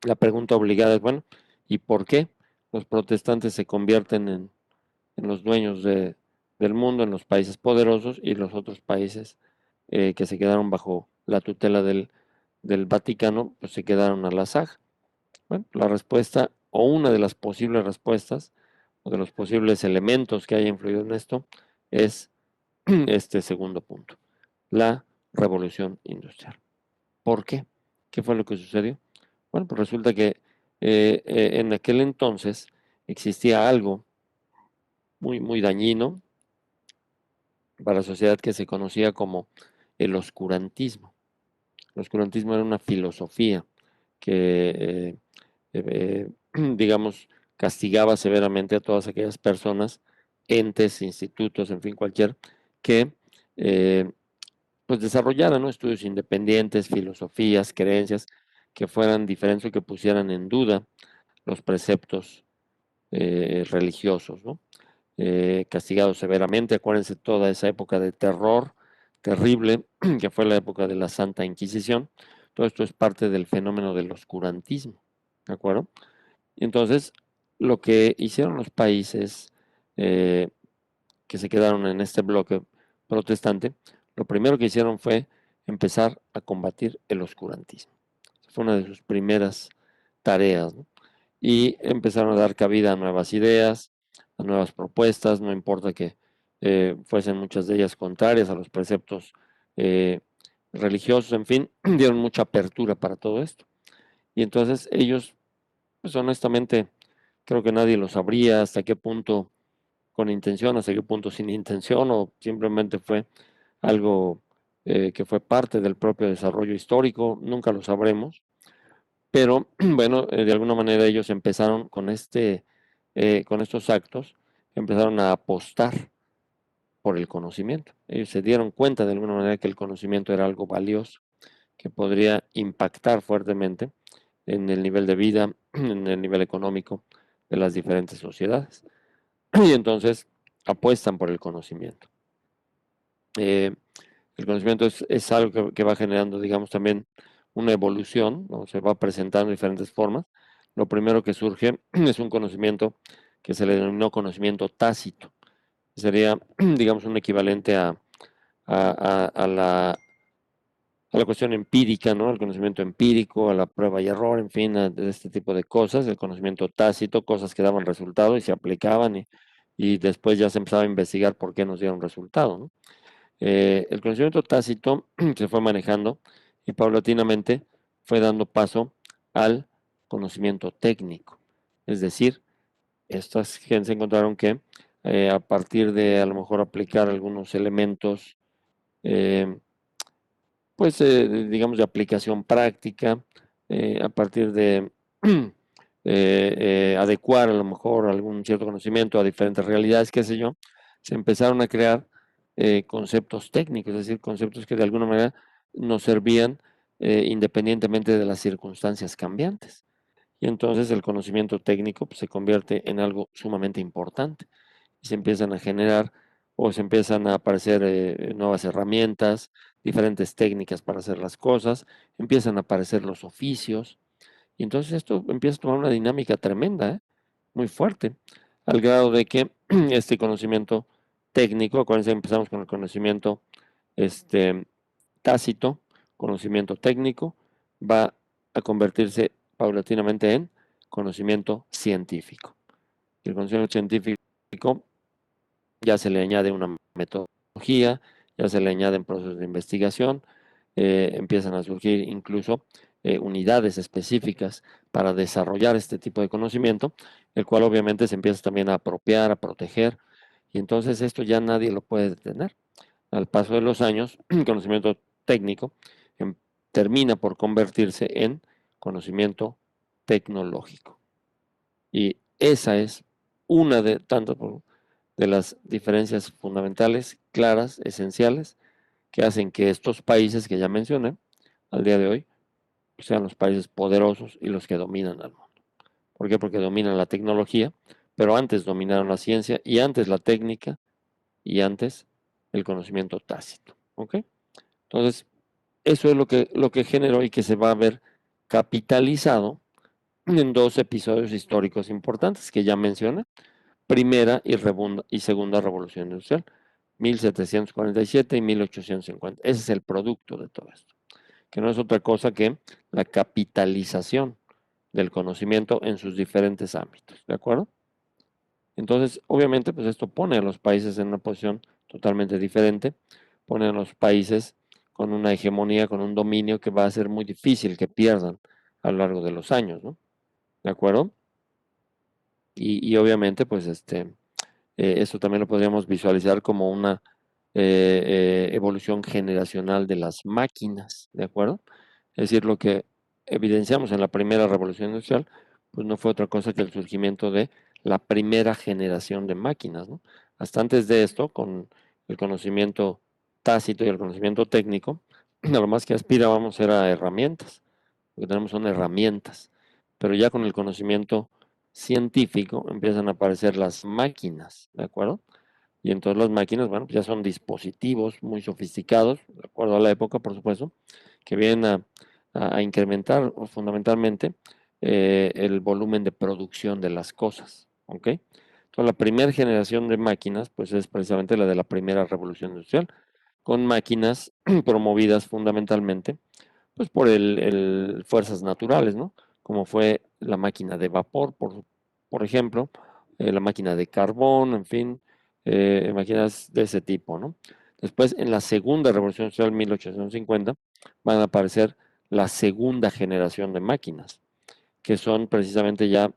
la pregunta obligada es, bueno, ¿y por qué los protestantes se convierten en los dueños del mundo, en los países poderosos y los otros países que se quedaron bajo la tutela del Vaticano, pues se quedaron a la saga? Bueno, la respuesta o una de las posibles respuestas o de los posibles elementos que haya influido en esto es este segundo punto, la revolución industrial. ¿Por qué? ¿Qué fue lo que sucedió? Bueno, pues resulta que en aquel entonces existía algo muy dañino para la sociedad que se conocía como el oscurantismo. El oscurantismo era una filosofía que, digamos, castigaba severamente a todas aquellas personas, entes, institutos, en fin, cualquier, que pues desarrollaran, ¿no?, estudios independientes, filosofías, creencias que fueran diferentes o que pusieran en duda los preceptos religiosos, ¿no? Castigados severamente. Acuérdense toda esa época de terror terrible, que fue la época de la Santa Inquisición. Todo esto es parte del fenómeno del oscurantismo, ¿de acuerdo? Y entonces, lo que hicieron los países eh, que se quedaron en este bloque protestante, lo primero que hicieron fue empezar a combatir el oscurantismo. Fue una de sus primeras tareas, ¿no? Y empezaron a dar cabida a nuevas ideas, a nuevas propuestas, no importa que fuesen muchas de ellas contrarias a los preceptos eh, religiosos, en fin, dieron mucha apertura para todo esto. Y entonces ellos, pues honestamente, creo que nadie lo sabría hasta qué punto con intención, hasta qué punto sin intención, o simplemente fue algo que fue parte del propio desarrollo histórico, nunca lo sabremos, pero bueno, de alguna manera ellos empezaron con estos actos, empezaron a apostar por el conocimiento. Ellos se dieron cuenta de alguna manera que el conocimiento era algo valioso, que podría impactar fuertemente en el nivel de vida, en el nivel económico de las diferentes sociedades. Y entonces apuestan por el conocimiento. Eh, el conocimiento es algo que va generando, digamos, también una evolución, ¿no? Se va presentando de diferentes formas. Lo primero que surge es un conocimiento que se le denominó conocimiento tácito. Sería, digamos, un equivalente a la cuestión empírica, ¿no? El conocimiento empírico, a la prueba y error, en fin, de este tipo de cosas. El conocimiento tácito, cosas que daban resultado y se aplicaban y después ya se empezaba a investigar por qué nos dieron resultado, ¿no? El conocimiento tácito se fue manejando y paulatinamente fue dando paso al conocimiento técnico. Es decir, estas gentes encontraron que a partir de a lo mejor aplicar algunos elementos, eh, pues digamos de aplicación práctica, a partir de adecuar a lo mejor algún cierto conocimiento a diferentes realidades, qué sé yo, se empezaron a crear conceptos técnicos, es decir, conceptos que de alguna manera nos servían independientemente de las circunstancias cambiantes. Y entonces el conocimiento técnico pues, se convierte en algo sumamente importante. Y se empiezan a generar o se empiezan a aparecer nuevas herramientas, diferentes técnicas para hacer las cosas, empiezan a aparecer los oficios, y entonces esto empieza a tomar una dinámica tremenda, muy fuerte, al grado de que este conocimiento técnico, acuérdense, empezamos con el conocimiento este, tácito, conocimiento técnico, va a convertirse paulatinamente en conocimiento científico. Y el conocimiento científico ya se le añade una metodología, ya se le añaden procesos de investigación, empiezan a surgir incluso unidades específicas para desarrollar este tipo de conocimiento, el cual obviamente se empieza también a apropiar, a proteger, y entonces esto ya nadie lo puede detener. Al paso de los años, el conocimiento técnico em, termina por convertirse en conocimiento tecnológico. Y esa es una de tantas de las diferencias fundamentales, claras, esenciales, que hacen que estos países que ya mencioné al día de hoy sean los países poderosos y los que dominan al mundo. ¿Por qué? Porque dominan la tecnología, pero antes dominaron la ciencia y antes la técnica y antes el conocimiento tácito. ¿Ok? Entonces, eso es lo que generó y que se va a ver capitalizado en dos episodios históricos importantes que ya mencioné. Primera y segunda revolución industrial, 1747 y 1850. Ese es el producto de todo esto, que no es otra cosa que la capitalización del conocimiento en sus diferentes ámbitos, ¿de acuerdo? Entonces, obviamente, pues esto pone a los países en una posición totalmente diferente, pone a los países con una hegemonía, con un dominio que va a ser muy difícil que pierdan a lo largo de los años, ¿no? ¿De acuerdo? Y obviamente, pues esto también lo podríamos visualizar como una evolución generacional de las máquinas, ¿de acuerdo? Es decir, lo que evidenciamos en la primera revolución industrial, pues no fue otra cosa que el surgimiento de la primera generación de máquinas, ¿no? Hasta antes de esto, con el conocimiento tácito y el conocimiento técnico, a lo más que aspirábamos era herramientas. Lo que tenemos son herramientas, pero ya con el conocimiento científico empiezan a aparecer las máquinas, ¿de acuerdo? Y entonces las máquinas, bueno, pues ya son dispositivos muy sofisticados, de acuerdo a la época, por supuesto, que vienen a incrementar fundamentalmente el volumen de producción de las cosas, ¿ok? Entonces la primera generación de máquinas, pues es precisamente la de la primera revolución industrial, con máquinas promovidas fundamentalmente pues por fuerzas naturales, ¿no? Como fue la máquina de vapor, por ejemplo, la máquina de carbón, en fin, máquinas de ese tipo, ¿no? Después, en la segunda revolución industrial, 1850, van a aparecer la segunda generación de máquinas, que son precisamente ya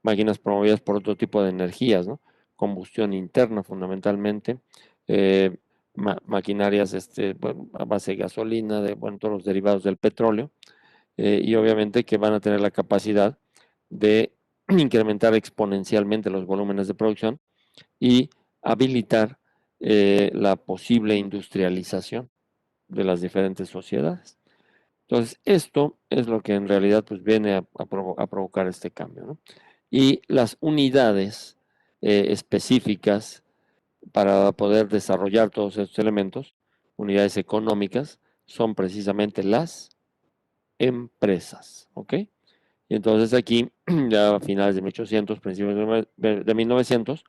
máquinas promovidas por otro tipo de energías, ¿no? Combustión interna fundamentalmente, eh, maquinarias bueno, a base de gasolina, de bueno, todos los derivados del petróleo, y obviamente que van a tener la capacidad de incrementar exponencialmente los volúmenes de producción y habilitar la posible industrialización de las diferentes sociedades. Entonces, esto es lo que en realidad pues, viene a provocar este cambio, ¿no? Y las unidades específicas para poder desarrollar todos estos elementos, unidades económicas, son precisamente las empresas, ¿ok? Y entonces aquí, ya a finales de 1800, principios de 1900,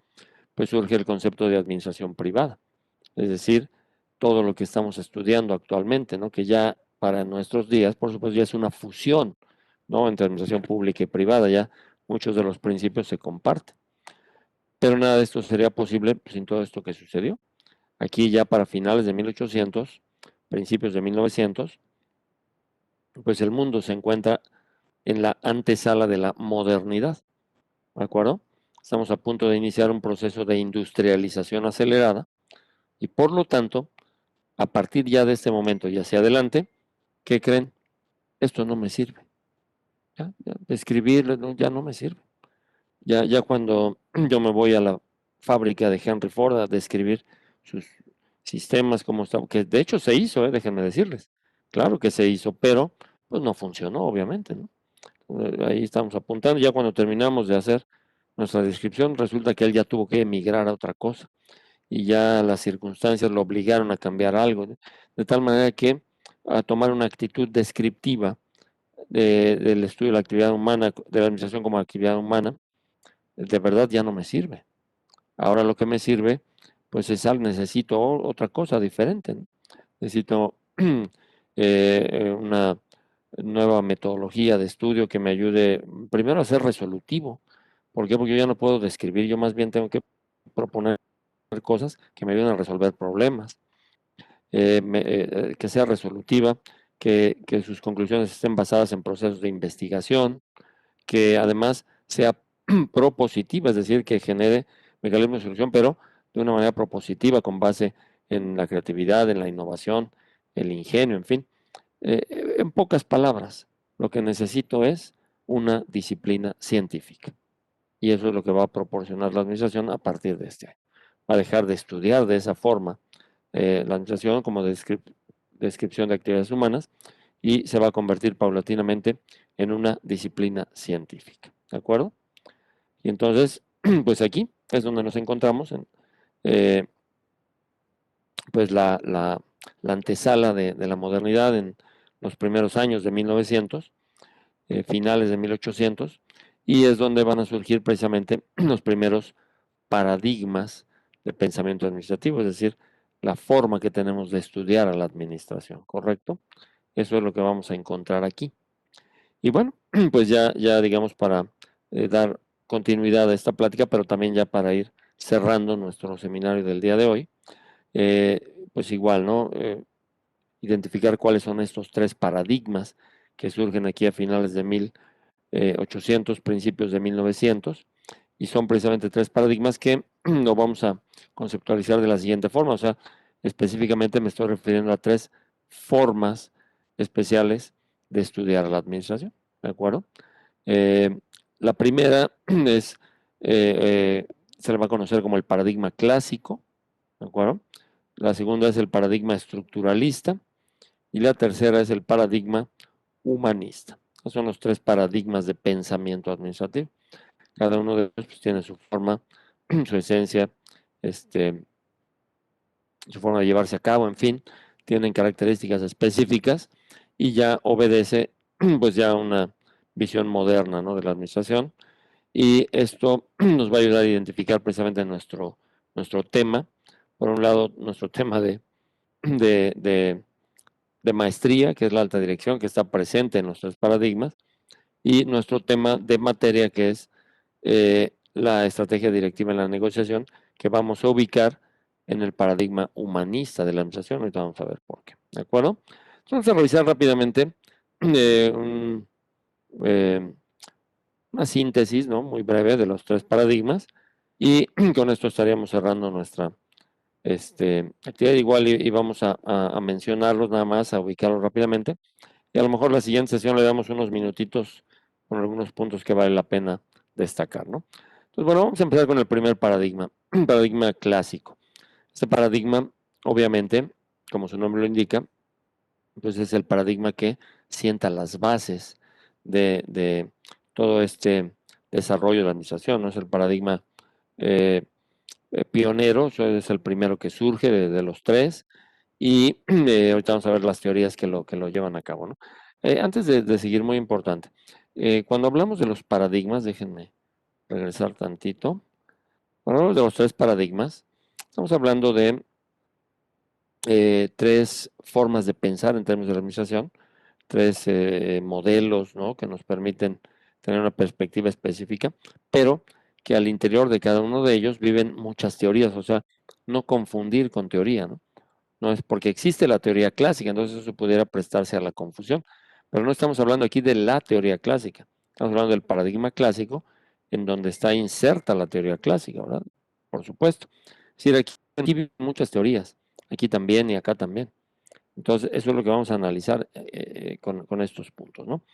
pues surge el concepto de administración privada, es decir, todo lo que estamos estudiando actualmente, ¿no? Que ya para nuestros días, por supuesto, ya es una fusión, ¿no? Entre administración pública y privada, ya muchos de los principios se comparten. Pero nada de esto sería posible sin todo esto que sucedió. Aquí ya para finales de 1800, principios de 1900, pues el mundo se encuentra en la antesala de la modernidad, ¿de acuerdo? Estamos a punto de iniciar un proceso de industrialización acelerada y por lo tanto, a partir ya de este momento y hacia adelante, ¿qué creen? Esto no me sirve. Ya, escribir ya no me sirve. Ya cuando yo me voy a la fábrica de Henry Ford a describir sus sistemas, como está, que de hecho se hizo, déjenme decirles. Claro que se hizo, pero pues no funcionó, obviamente, ¿no? Ahí estamos apuntando. Ya cuando terminamos de hacer nuestra descripción, resulta que él ya tuvo que emigrar a otra cosa y ya las circunstancias lo obligaron a cambiar algo, ¿no? De tal manera que a tomar una actitud descriptiva del estudio de la actividad humana, de la administración como actividad humana, de verdad ya no me sirve. Ahora lo que me sirve, pues es algo, necesito otra cosa diferente, ¿no? Necesito una nueva metodología de estudio que me ayude primero a ser resolutivo. ¿Por qué? Porque yo ya no puedo describir, yo más bien tengo que proponer cosas que me ayuden a resolver problemas, que sea resolutiva, que sus conclusiones estén basadas en procesos de investigación, que además sea propositiva, es decir, que genere mecanismos de solución, pero de una manera propositiva, con base en la creatividad, en la innovación, el ingenio, en fin. En pocas palabras, lo que necesito es una disciplina científica. Y eso es lo que va a proporcionar la administración a partir de este año. Va a dejar de estudiar de esa forma la administración como descripción de actividades humanas y se va a convertir paulatinamente en una disciplina científica. ¿De acuerdo? Y entonces, pues aquí es donde nos encontramos en eh, pues la antesala de la modernidad en los primeros años de 1900, finales de 1800, y es donde van a surgir precisamente los primeros paradigmas de pensamiento administrativo, es decir, la forma que tenemos de estudiar a la administración, ¿correcto? Eso es lo que vamos a encontrar aquí. Y bueno, pues ya digamos para dar continuidad a esta plática, pero también ya para ir cerrando nuestro seminario del día de hoy, pues igual, ¿no? Identificar cuáles son estos tres paradigmas que surgen aquí a finales de 1800, principios de 1900, y son precisamente tres paradigmas que lo vamos a conceptualizar de la siguiente forma, o sea, específicamente me estoy refiriendo a tres formas especiales de estudiar la administración, ¿de acuerdo? Eh, la primera es, se le va a conocer como el paradigma clásico, ¿de acuerdo? La segunda es el paradigma estructuralista y la tercera es el paradigma humanista. Esos son los tres paradigmas de pensamiento administrativo. Cada uno de ellos pues, tiene su forma, su esencia, este, su forma de llevarse a cabo, en fin, tienen características específicas y ya obedece pues ya una visión moderna, ¿no?, de la administración. Y esto nos va a ayudar a identificar precisamente nuestro tema. Por un lado, nuestro tema de, de, de maestría, que es la alta dirección, que está presente en nuestros paradigmas, y nuestro tema de materia, que es la estrategia directiva en la negociación, que vamos a ubicar en el paradigma humanista de la administración. Ahorita vamos a ver por qué. ¿De acuerdo? Entonces, vamos a revisar rápidamente eh, un, eh, una síntesis, ¿no?, muy breve de los tres paradigmas, y con esto estaríamos cerrando nuestra actividad igual y vamos a mencionarlos nada más, a ubicarlos rápidamente. Y a lo mejor la siguiente sesión le damos unos minutitos con algunos puntos que vale la pena destacar, ¿no? Entonces, bueno, vamos a empezar con el primer paradigma, un paradigma clásico. Este paradigma, obviamente, como su nombre lo indica, pues es el paradigma que sienta las bases de todo este desarrollo de la administración, ¿no? Es el paradigma eh, pionero, eso es el primero que surge de los tres, y ahorita vamos a ver las teorías que lo llevan a cabo, ¿no? Antes de seguir, muy importante, cuando hablamos de los paradigmas, déjenme regresar tantito. Cuando hablamos de los tres paradigmas, estamos hablando de tres formas de pensar en términos de la administración, tres modelos, ¿no?, que nos permiten tener una perspectiva específica, pero que al interior de cada uno de ellos viven muchas teorías, o sea, no confundir con teoría, ¿no? No es porque existe la teoría clásica, entonces eso pudiera prestarse a la confusión, pero no estamos hablando aquí de la teoría clásica, estamos hablando del paradigma clásico en donde está inserta la teoría clásica, ¿verdad? Por supuesto. Es decir, aquí viven muchas teorías, aquí también y acá también. Entonces, eso es lo que vamos a analizar con estos puntos, ¿no?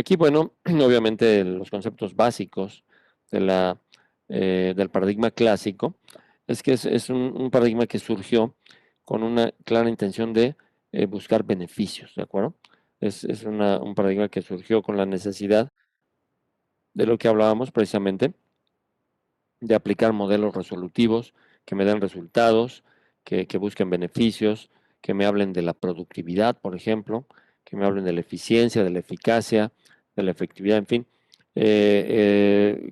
Aquí, bueno, obviamente los conceptos básicos de del paradigma clásico es que es un paradigma que surgió con una clara intención de buscar beneficios, ¿de acuerdo? Es un paradigma que surgió con la necesidad de lo que hablábamos precisamente, de aplicar modelos resolutivos que me den resultados, que busquen beneficios, que me hablen de la productividad, por ejemplo, que me hablen de la eficiencia, de la eficacia, de la efectividad, en fin,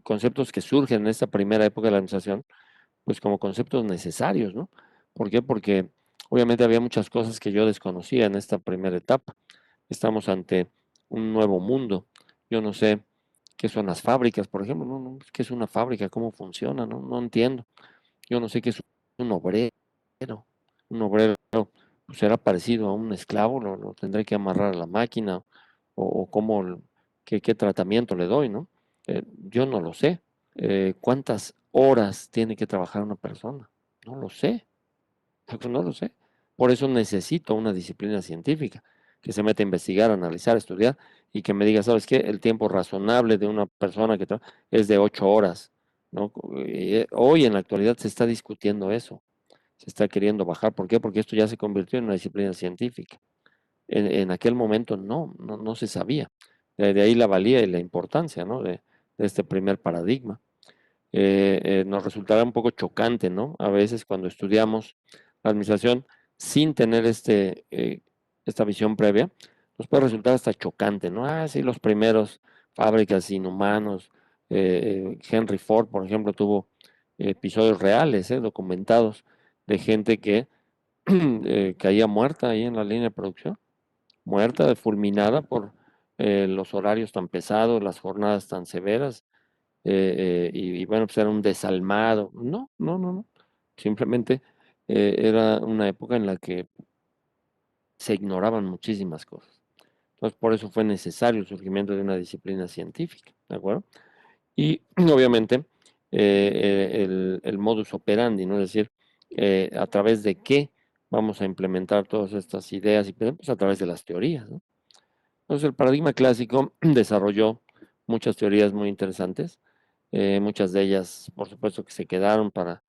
conceptos que surgen en esta primera época de la administración, pues como conceptos necesarios, ¿no? ¿Por qué? Porque obviamente había muchas cosas que yo desconocía en esta primera etapa. Estamos ante un nuevo mundo. Yo no sé qué son las fábricas, por ejemplo, no, qué es una fábrica, cómo funciona, no entiendo. Yo no sé qué es un obrero. Un obrero pues, será parecido a un esclavo, lo tendré que amarrar a la máquina o cómo, qué tratamiento le doy, ¿no? Yo no lo sé. ¿Cuántas horas tiene que trabajar una persona? No lo sé. Pues no lo sé. Por eso necesito una disciplina científica que se meta a investigar, analizar, estudiar y que me diga, ¿sabes qué? El tiempo razonable de una persona que es de 8 horas, ¿no? Hoy en la actualidad se está discutiendo eso, se está queriendo bajar. ¿Por qué? Porque esto ya se convirtió en una disciplina científica. En aquel momento no se sabía. De ahí la valía y la importancia, ¿no? De este primer paradigma. Nos resultará un poco chocante, ¿no? A veces cuando estudiamos la administración sin tener esta visión previa, nos puede resultar hasta chocante, ¿no? Ah, sí, los primeros fábricas inhumanos. Henry Ford, por ejemplo, tuvo episodios reales, documentados, de gente que caía muerta ahí en la línea de producción, muerta, fulminada por los horarios tan pesados, las jornadas tan severas, y bueno, pues era un desalmado. No. Simplemente era una época en la que se ignoraban muchísimas cosas. Entonces, por eso fue necesario el surgimiento de una disciplina científica, ¿de acuerdo? Y obviamente el modus operandi, ¿no? Es decir, a través de qué vamos a implementar todas estas ideas y pues a través de las teorías, ¿no? Entonces, el paradigma clásico desarrolló muchas teorías muy interesantes, muchas de ellas, por supuesto, que se quedaron para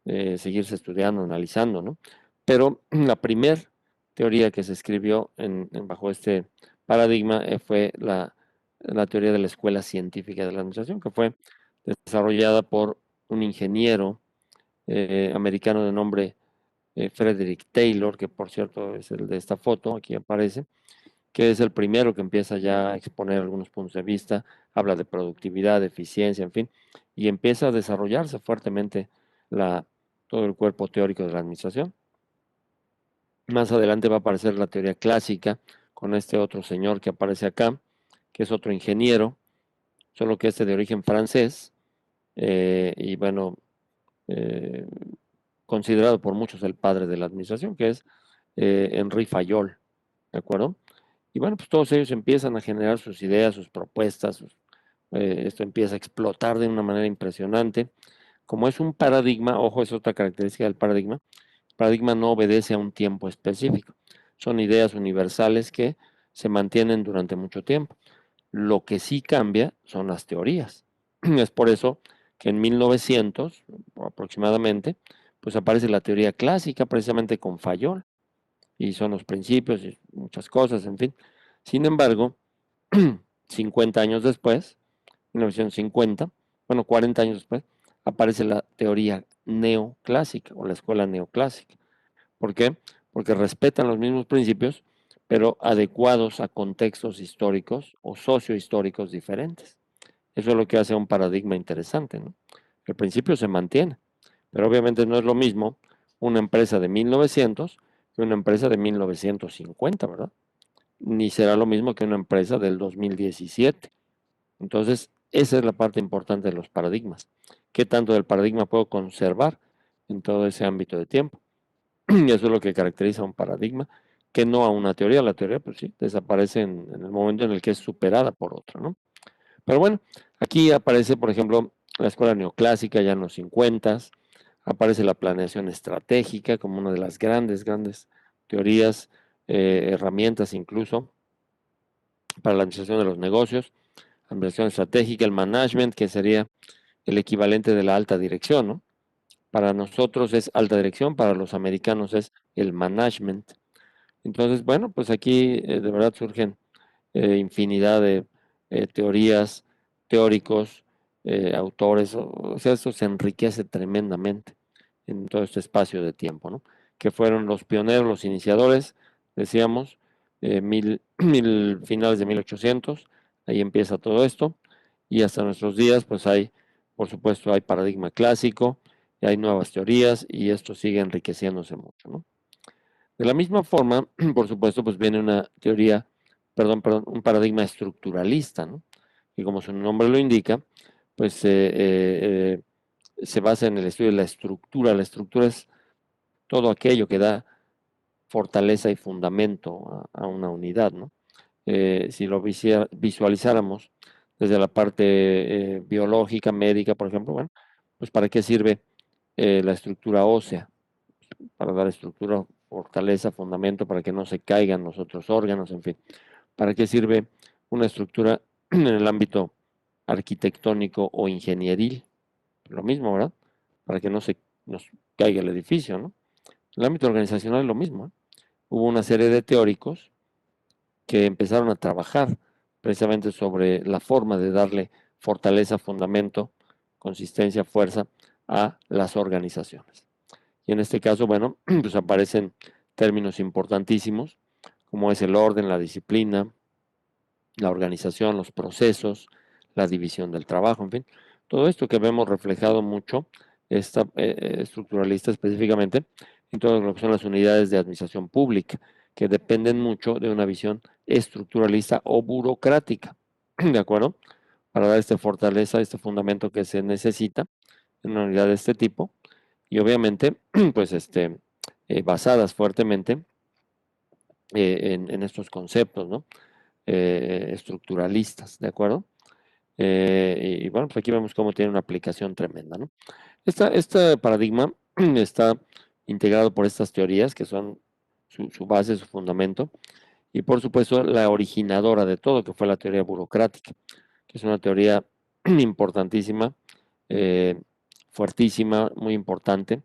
seguirse estudiando, analizando, ¿no? Pero la primera teoría que se escribió bajo este paradigma fue la teoría de la Escuela Científica de la Administración, que fue desarrollada por un ingeniero americano de nombre Frederick Taylor, que por cierto es el de esta foto, aquí aparece, que es el primero que empieza ya a exponer algunos puntos de vista, habla de productividad, de eficiencia, en fin, y empieza a desarrollarse fuertemente la, todo el cuerpo teórico de la administración. Más adelante va a aparecer la teoría clásica con este otro señor que aparece acá, que es otro ingeniero, solo que este de origen francés, y bueno, eh, considerado por muchos el padre de la administración, que es Henri Fayol, ¿de acuerdo? Y bueno, pues todos ellos empiezan a generar sus ideas, sus propuestas, esto empieza a explotar de una manera impresionante. Como es un paradigma, ojo, es otra característica del paradigma, el paradigma no obedece a un tiempo específico, son ideas universales que se mantienen durante mucho tiempo. Lo que sí cambia son las teorías. Es por eso que en 1900 aproximadamente, pues aparece la teoría clásica precisamente con Fayol y son los principios y muchas cosas, en fin. Sin embargo, 50 años después, 1950, bueno, 40 años después, aparece la teoría neoclásica o la escuela neoclásica. ¿Por qué? Porque respetan los mismos principios, pero adecuados a contextos históricos o sociohistóricos diferentes. Eso es lo que hace un paradigma interesante, ¿no? El principio se mantiene, pero obviamente no es lo mismo una empresa de 1900 que una empresa de 1950, ¿verdad? Ni será lo mismo que una empresa del 2017. Entonces, esa es la parte importante de los paradigmas. ¿Qué tanto del paradigma puedo conservar en todo ese ámbito de tiempo? Y eso es lo que caracteriza a un paradigma, que no a una teoría. La teoría, pues sí, desaparece en el momento en el que es superada por otra, ¿no? Pero bueno, aquí aparece, por ejemplo, la escuela neoclásica ya en los 50, aparece la planeación estratégica como una de las grandes teorías, herramientas incluso, para la administración de los negocios, administración estratégica, el management, que sería el equivalente de la alta dirección, ¿no? Para nosotros es alta dirección, para los americanos es el management. Entonces, bueno, pues aquí de verdad surgen infinidad de teorías, teóricos, autores, o sea, esto se enriquece tremendamente en todo este espacio de tiempo, ¿no? Que fueron los pioneros, los iniciadores, decíamos, finales de 1800, ahí empieza todo esto, y hasta nuestros días, pues hay, por supuesto, hay paradigma clásico, y hay nuevas teorías, y esto sigue enriqueciéndose mucho, ¿no? De la misma forma, por supuesto, pues viene una teoría, perdón, un paradigma estructuralista, ¿no? Y como su nombre lo indica, pues se basa en el estudio de la estructura. La estructura es todo aquello que da fortaleza y fundamento a una unidad, ¿no? Si lo visualizáramos desde la parte biológica, médica, por ejemplo, bueno, pues ¿para qué sirve la estructura ósea? Para dar estructura, fortaleza, fundamento, para que no se caigan los otros órganos, en fin. ¿Para qué sirve una estructura en el ámbito arquitectónico o ingenieril? Lo mismo, ¿verdad? Para que no se nos caiga el edificio, ¿no? En el ámbito organizacional es lo mismo, ¿eh? Hubo una serie de teóricos que empezaron a trabajar precisamente sobre la forma de darle fortaleza, fundamento, consistencia, fuerza a las organizaciones. Y en este caso, bueno, pues aparecen términos importantísimos, como es el orden, la disciplina, la organización, los procesos, la división del trabajo, en fin. Todo esto que vemos reflejado mucho, esta estructuralista específicamente, en todo lo que son las unidades de administración pública, que dependen mucho de una visión estructuralista o burocrática, ¿de acuerdo? Para dar esta fortaleza, este fundamento que se necesita en una unidad de este tipo, y obviamente, pues, basadas fuertemente en estos conceptos, ¿no? Estructuralistas, ¿de acuerdo? Y bueno, pues aquí vemos cómo tiene una aplicación tremenda, ¿no? Este paradigma está integrado por estas teorías que son su base, su fundamento, y por supuesto la originadora de todo, que fue la teoría burocrática, que es una teoría importantísima, eh, fuertísima, muy importante,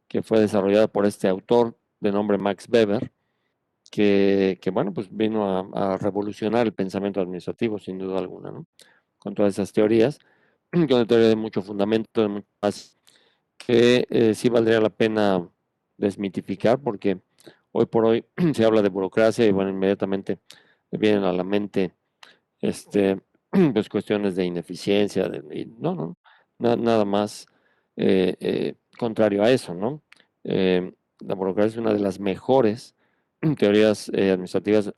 que fue desarrollada por este autor de nombre Max Weber, bueno, pues vino a revolucionar el pensamiento administrativo, sin duda alguna, ¿no? Con todas esas teorías, que es una teoría de mucho fundamento, de mucho más, que sí valdría la pena desmitificar, porque hoy por hoy se habla de burocracia y bueno, inmediatamente me vienen a la mente pues cuestiones de ineficiencia, y no, nada más contrario a eso, ¿no? La burocracia es una de las mejores teorías administrativas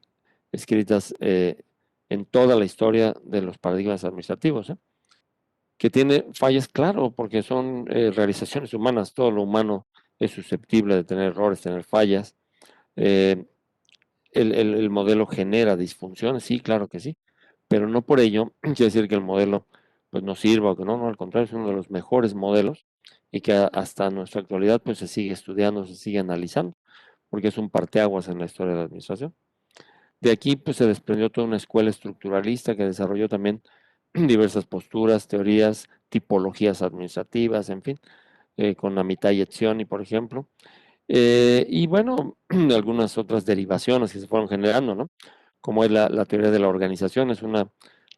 escritas en toda la historia de los paradigmas administrativos, ¿eh? Que tiene fallas, claro, porque son realizaciones humanas, todo lo humano es susceptible de tener errores, tener fallas. Eh, el modelo genera disfunciones, sí, claro que sí, pero no por ello quiere decir que el modelo pues no sirva o que no, al contrario, es uno de los mejores modelos y que hasta nuestra actualidad pues se sigue estudiando, se sigue analizando, porque es un parteaguas en la historia de la administración. De aquí pues se desprendió toda una escuela estructuralista que desarrolló también diversas posturas, teorías, tipologías administrativas, en fin, con Amitai Etzioni, por ejemplo, y bueno, algunas otras derivaciones que se fueron generando, ¿no? Como es la teoría de la organización, es una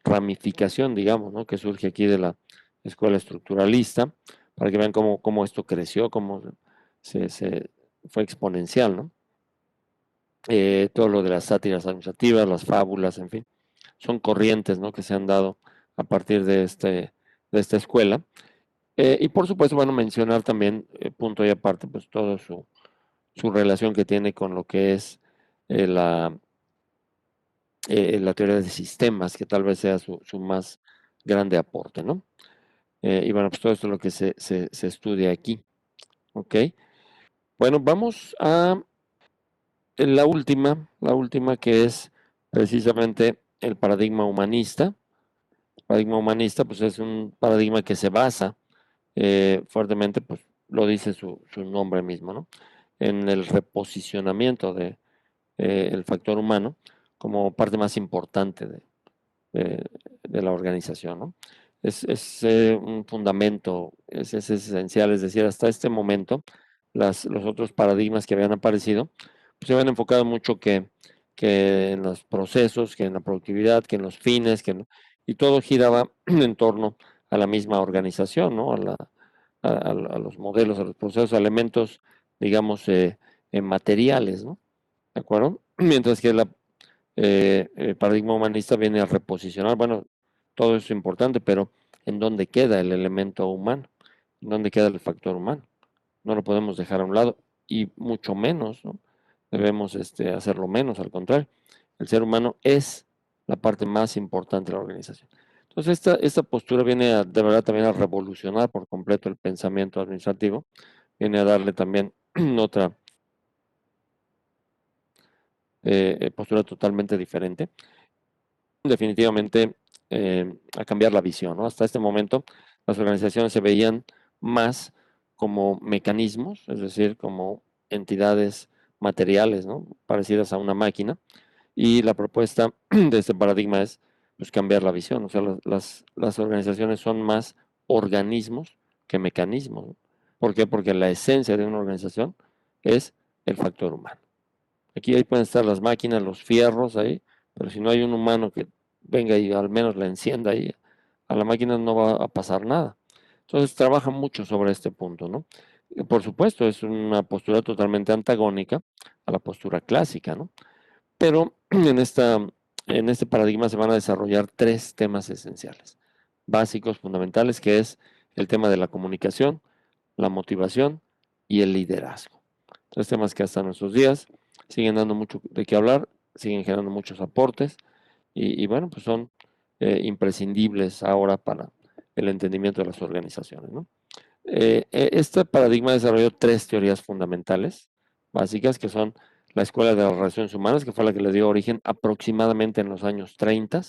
ramificación, digamos, ¿no? Que surge aquí de la escuela estructuralista, para que vean cómo esto creció, cómo se fue exponencial, ¿no? Todo lo de las sátiras administrativas, las fábulas, en fin, son corrientes, ¿no? Que se han dado a partir de esta escuela. Y por supuesto, bueno, mencionar también, punto y aparte, pues todo su relación que tiene con lo que es eh, la, la teoría de sistemas, que tal vez sea su más grande aporte, ¿no? Y bueno, pues todo esto es lo que se estudia aquí, ¿ok? Bueno, vamos a la última que es precisamente el paradigma humanista. El paradigma humanista, pues es un paradigma que se basa fuertemente, pues lo dice su nombre mismo, ¿no? En el reposicionamiento de el factor humano como parte más importante de, de la organización, ¿no? Es un fundamento, es esencial, es decir, hasta este momento los otros paradigmas que habían aparecido pues, se habían enfocado mucho que en los procesos, que en la productividad, que en los fines, y todo giraba en torno a la misma organización, ¿no? A los modelos, a los procesos, a elementos, digamos, materiales, ¿no? ¿De acuerdo? Mientras que el paradigma humanista viene a reposicionar, bueno, todo eso es importante, pero ¿en dónde queda el elemento humano? ¿En dónde queda el factor humano? No lo podemos dejar a un lado y mucho menos, ¿no? Debemos hacerlo menos, al contrario. El ser humano es la parte más importante de la organización. Entonces, esta postura viene de verdad también a revolucionar por completo el pensamiento administrativo, viene a darle también otra postura totalmente diferente, definitivamente a cambiar la visión, ¿no? Hasta este momento las organizaciones se veían más como mecanismos, es decir, como entidades materiales, ¿no? Parecidas a una máquina. Y la propuesta de este paradigma es pues, cambiar la visión. O sea, las organizaciones son más organismos que mecanismos, ¿no? ¿Por qué? Porque la esencia de una organización es el factor humano. Aquí ahí pueden estar las máquinas, los fierros ahí, pero si no hay un humano que venga y al menos la encienda ahí, a la máquina no va a pasar nada. Entonces trabaja mucho sobre este punto, ¿no? Y por supuesto, es una postura totalmente antagónica a la postura clásica, ¿no? Pero en este paradigma se van a desarrollar tres temas esenciales, básicos, fundamentales, que es el tema de la comunicación, la motivación y el liderazgo. Tres temas que hasta nuestros días siguen dando mucho de qué hablar, siguen generando muchos aportes y bueno, pues son imprescindibles ahora para el entendimiento de las organizaciones, ¿no? Este paradigma desarrolló tres teorías fundamentales básicas que son la Escuela de las Relaciones Humanas, que fue la que le dio origen aproximadamente en los años 30.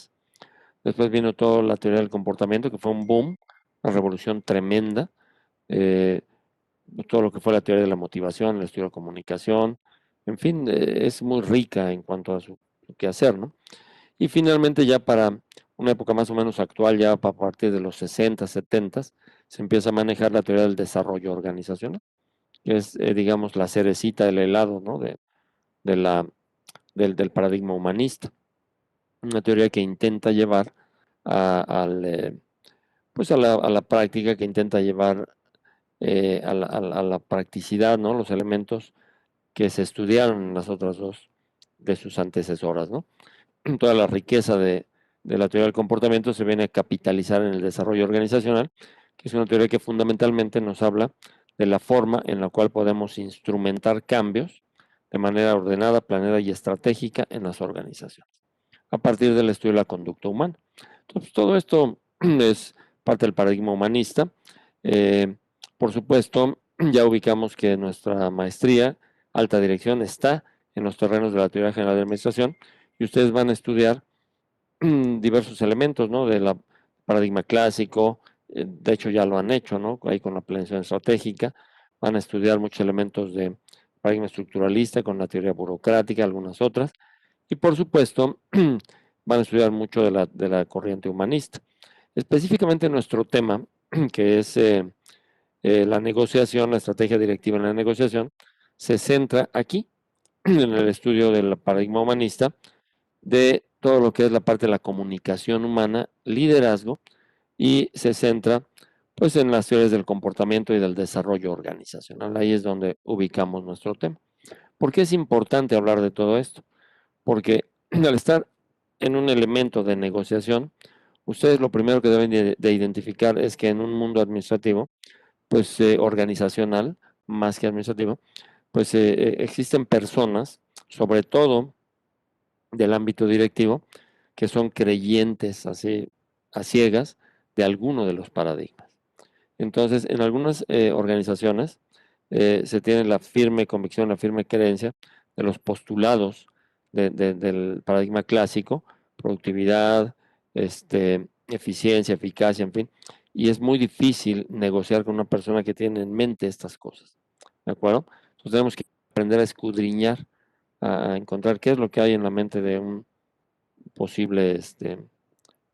Después vino toda la teoría del comportamiento, que fue un boom, una revolución tremenda. Eh, todo lo que fue la teoría de la motivación, el estudio de la comunicación, en fin, es muy rica en cuanto a su quehacer, ¿no? Y finalmente ya para una época más o menos actual, ya a partir de los 60, 70, se empieza a manejar la teoría del desarrollo organizacional, que es, digamos, la cerecita del helado, ¿no? De la, del paradigma humanista. Una teoría que intenta llevar pues a la práctica, que intenta llevar a la practicidad, ¿no? Los elementos que se estudiaron en las otras dos de sus antecesoras, ¿no? Toda la riqueza de la teoría del comportamiento se viene a capitalizar en el desarrollo organizacional, que es una teoría que fundamentalmente nos habla de la forma en la cual podemos instrumentar cambios de manera ordenada, planeada y estratégica en las organizaciones, a partir del estudio de la conducta humana. Entonces, todo esto es parte del paradigma humanista. Eh, por supuesto, ya ubicamos que nuestra maestría, alta dirección, está en los terrenos de la teoría general de administración y ustedes van a estudiar diversos elementos, ¿no? De la paradigma clásico, de hecho ya lo han hecho, ¿no? Ahí con la planeación estratégica, van a estudiar muchos elementos de paradigma estructuralista con la teoría burocrática, algunas otras, y por supuesto van a estudiar mucho de la corriente humanista. Específicamente nuestro tema, que es la negociación, la estrategia directiva en la negociación, se centra aquí en el estudio del paradigma humanista de todo lo que es la parte de la comunicación humana, liderazgo, y se centra pues en las teorías del comportamiento y del desarrollo organizacional. Ahí es donde ubicamos nuestro tema. ¿Por qué es importante hablar de todo esto? Porque al estar en un elemento de negociación, ustedes lo primero que deben de identificar es que en un mundo administrativo, pues organizacional, más que administrativo, pues existen personas, sobre todo del ámbito directivo, que son creyentes así a ciegas de alguno de los paradigmas. Entonces, en algunas organizaciones se tiene la firme convicción, la firme creencia de los postulados del paradigma clásico, productividad, eficiencia, eficacia, en fin, y es muy difícil negociar con una persona que tiene en mente estas cosas, ¿de acuerdo? Entonces tenemos que aprender a escudriñar, a encontrar qué es lo que hay en la mente posible,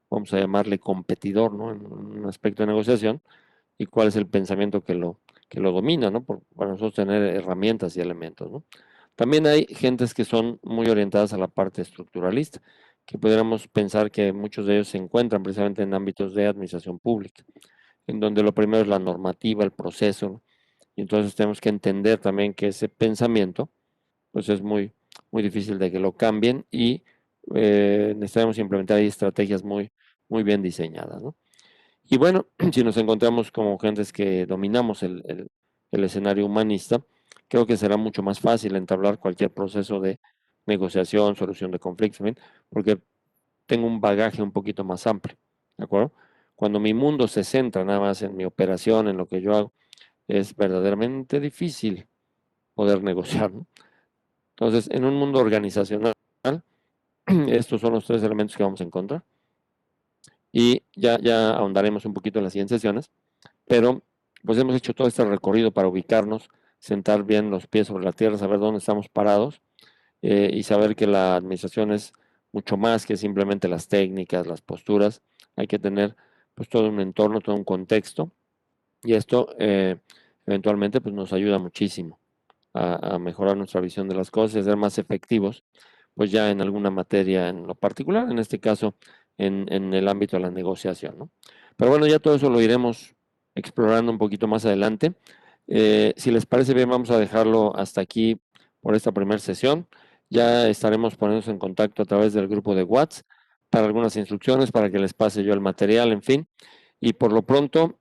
vamos a llamarle competidor, ¿no? En un aspecto de negociación, y cuál es el pensamiento que lo domina, ¿no? Para nosotros tener herramientas y elementos, ¿no? También hay gentes que son muy orientadas a la parte estructuralista, que pudiéramos pensar que muchos de ellos se encuentran precisamente en ámbitos de administración pública, en donde lo primero es la normativa, el proceso, ¿no? Y entonces tenemos que entender también que ese pensamiento, pues es muy difícil de que lo cambien, y necesitamos implementar ahí estrategias muy bien diseñadas, ¿no? Y bueno, si nos encontramos como gentes que dominamos el escenario humanista, creo que será mucho más fácil entablar cualquier proceso de negociación, solución de conflictos, ¿bien? Porque tengo un bagaje un poquito más amplio, ¿de acuerdo? Cuando mi mundo se centra nada más en mi operación, en lo que yo hago, es verdaderamente difícil poder negociar, ¿no? Entonces, en un mundo organizacional, estos son los tres elementos que vamos a encontrar, y ya ahondaremos un poquito en las siguientes sesiones, pero pues hemos hecho todo este recorrido para ubicarnos, sentar bien los pies sobre la tierra, saber dónde estamos parados, y saber que la administración es mucho más que simplemente las técnicas, las posturas. Hay que tener pues todo un entorno, todo un contexto, y esto eventualmente pues nos ayuda muchísimo a mejorar nuestra visión de las cosas y a ser más efectivos, pues ya en alguna materia en lo particular, en este caso en el ámbito de la negociación, ¿no? Pero bueno, ya todo eso lo iremos explorando un poquito más adelante. Si les parece bien, vamos a dejarlo hasta aquí por esta primera sesión. Ya estaremos poniéndonos en contacto a través del grupo de WhatsApp para algunas instrucciones, para que les pase yo el material, en fin. Y por lo pronto,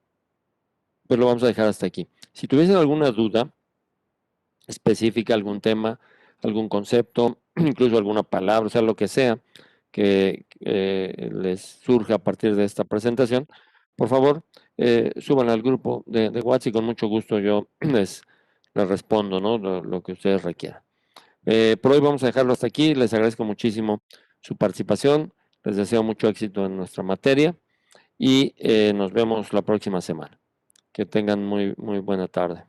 pues lo vamos a dejar hasta aquí. Si tuviesen alguna duda específica, algún tema, algún concepto, incluso alguna palabra, o sea, lo que sea que les surja a partir de esta presentación, por favor, suban al grupo de WhatsApp, y con mucho gusto yo les respondo, ¿no? Lo que ustedes requieran. Por hoy vamos a dejarlo hasta aquí. Les agradezco muchísimo su participación. Les deseo mucho éxito en nuestra materia, y nos vemos la próxima semana. Que tengan muy buena tarde.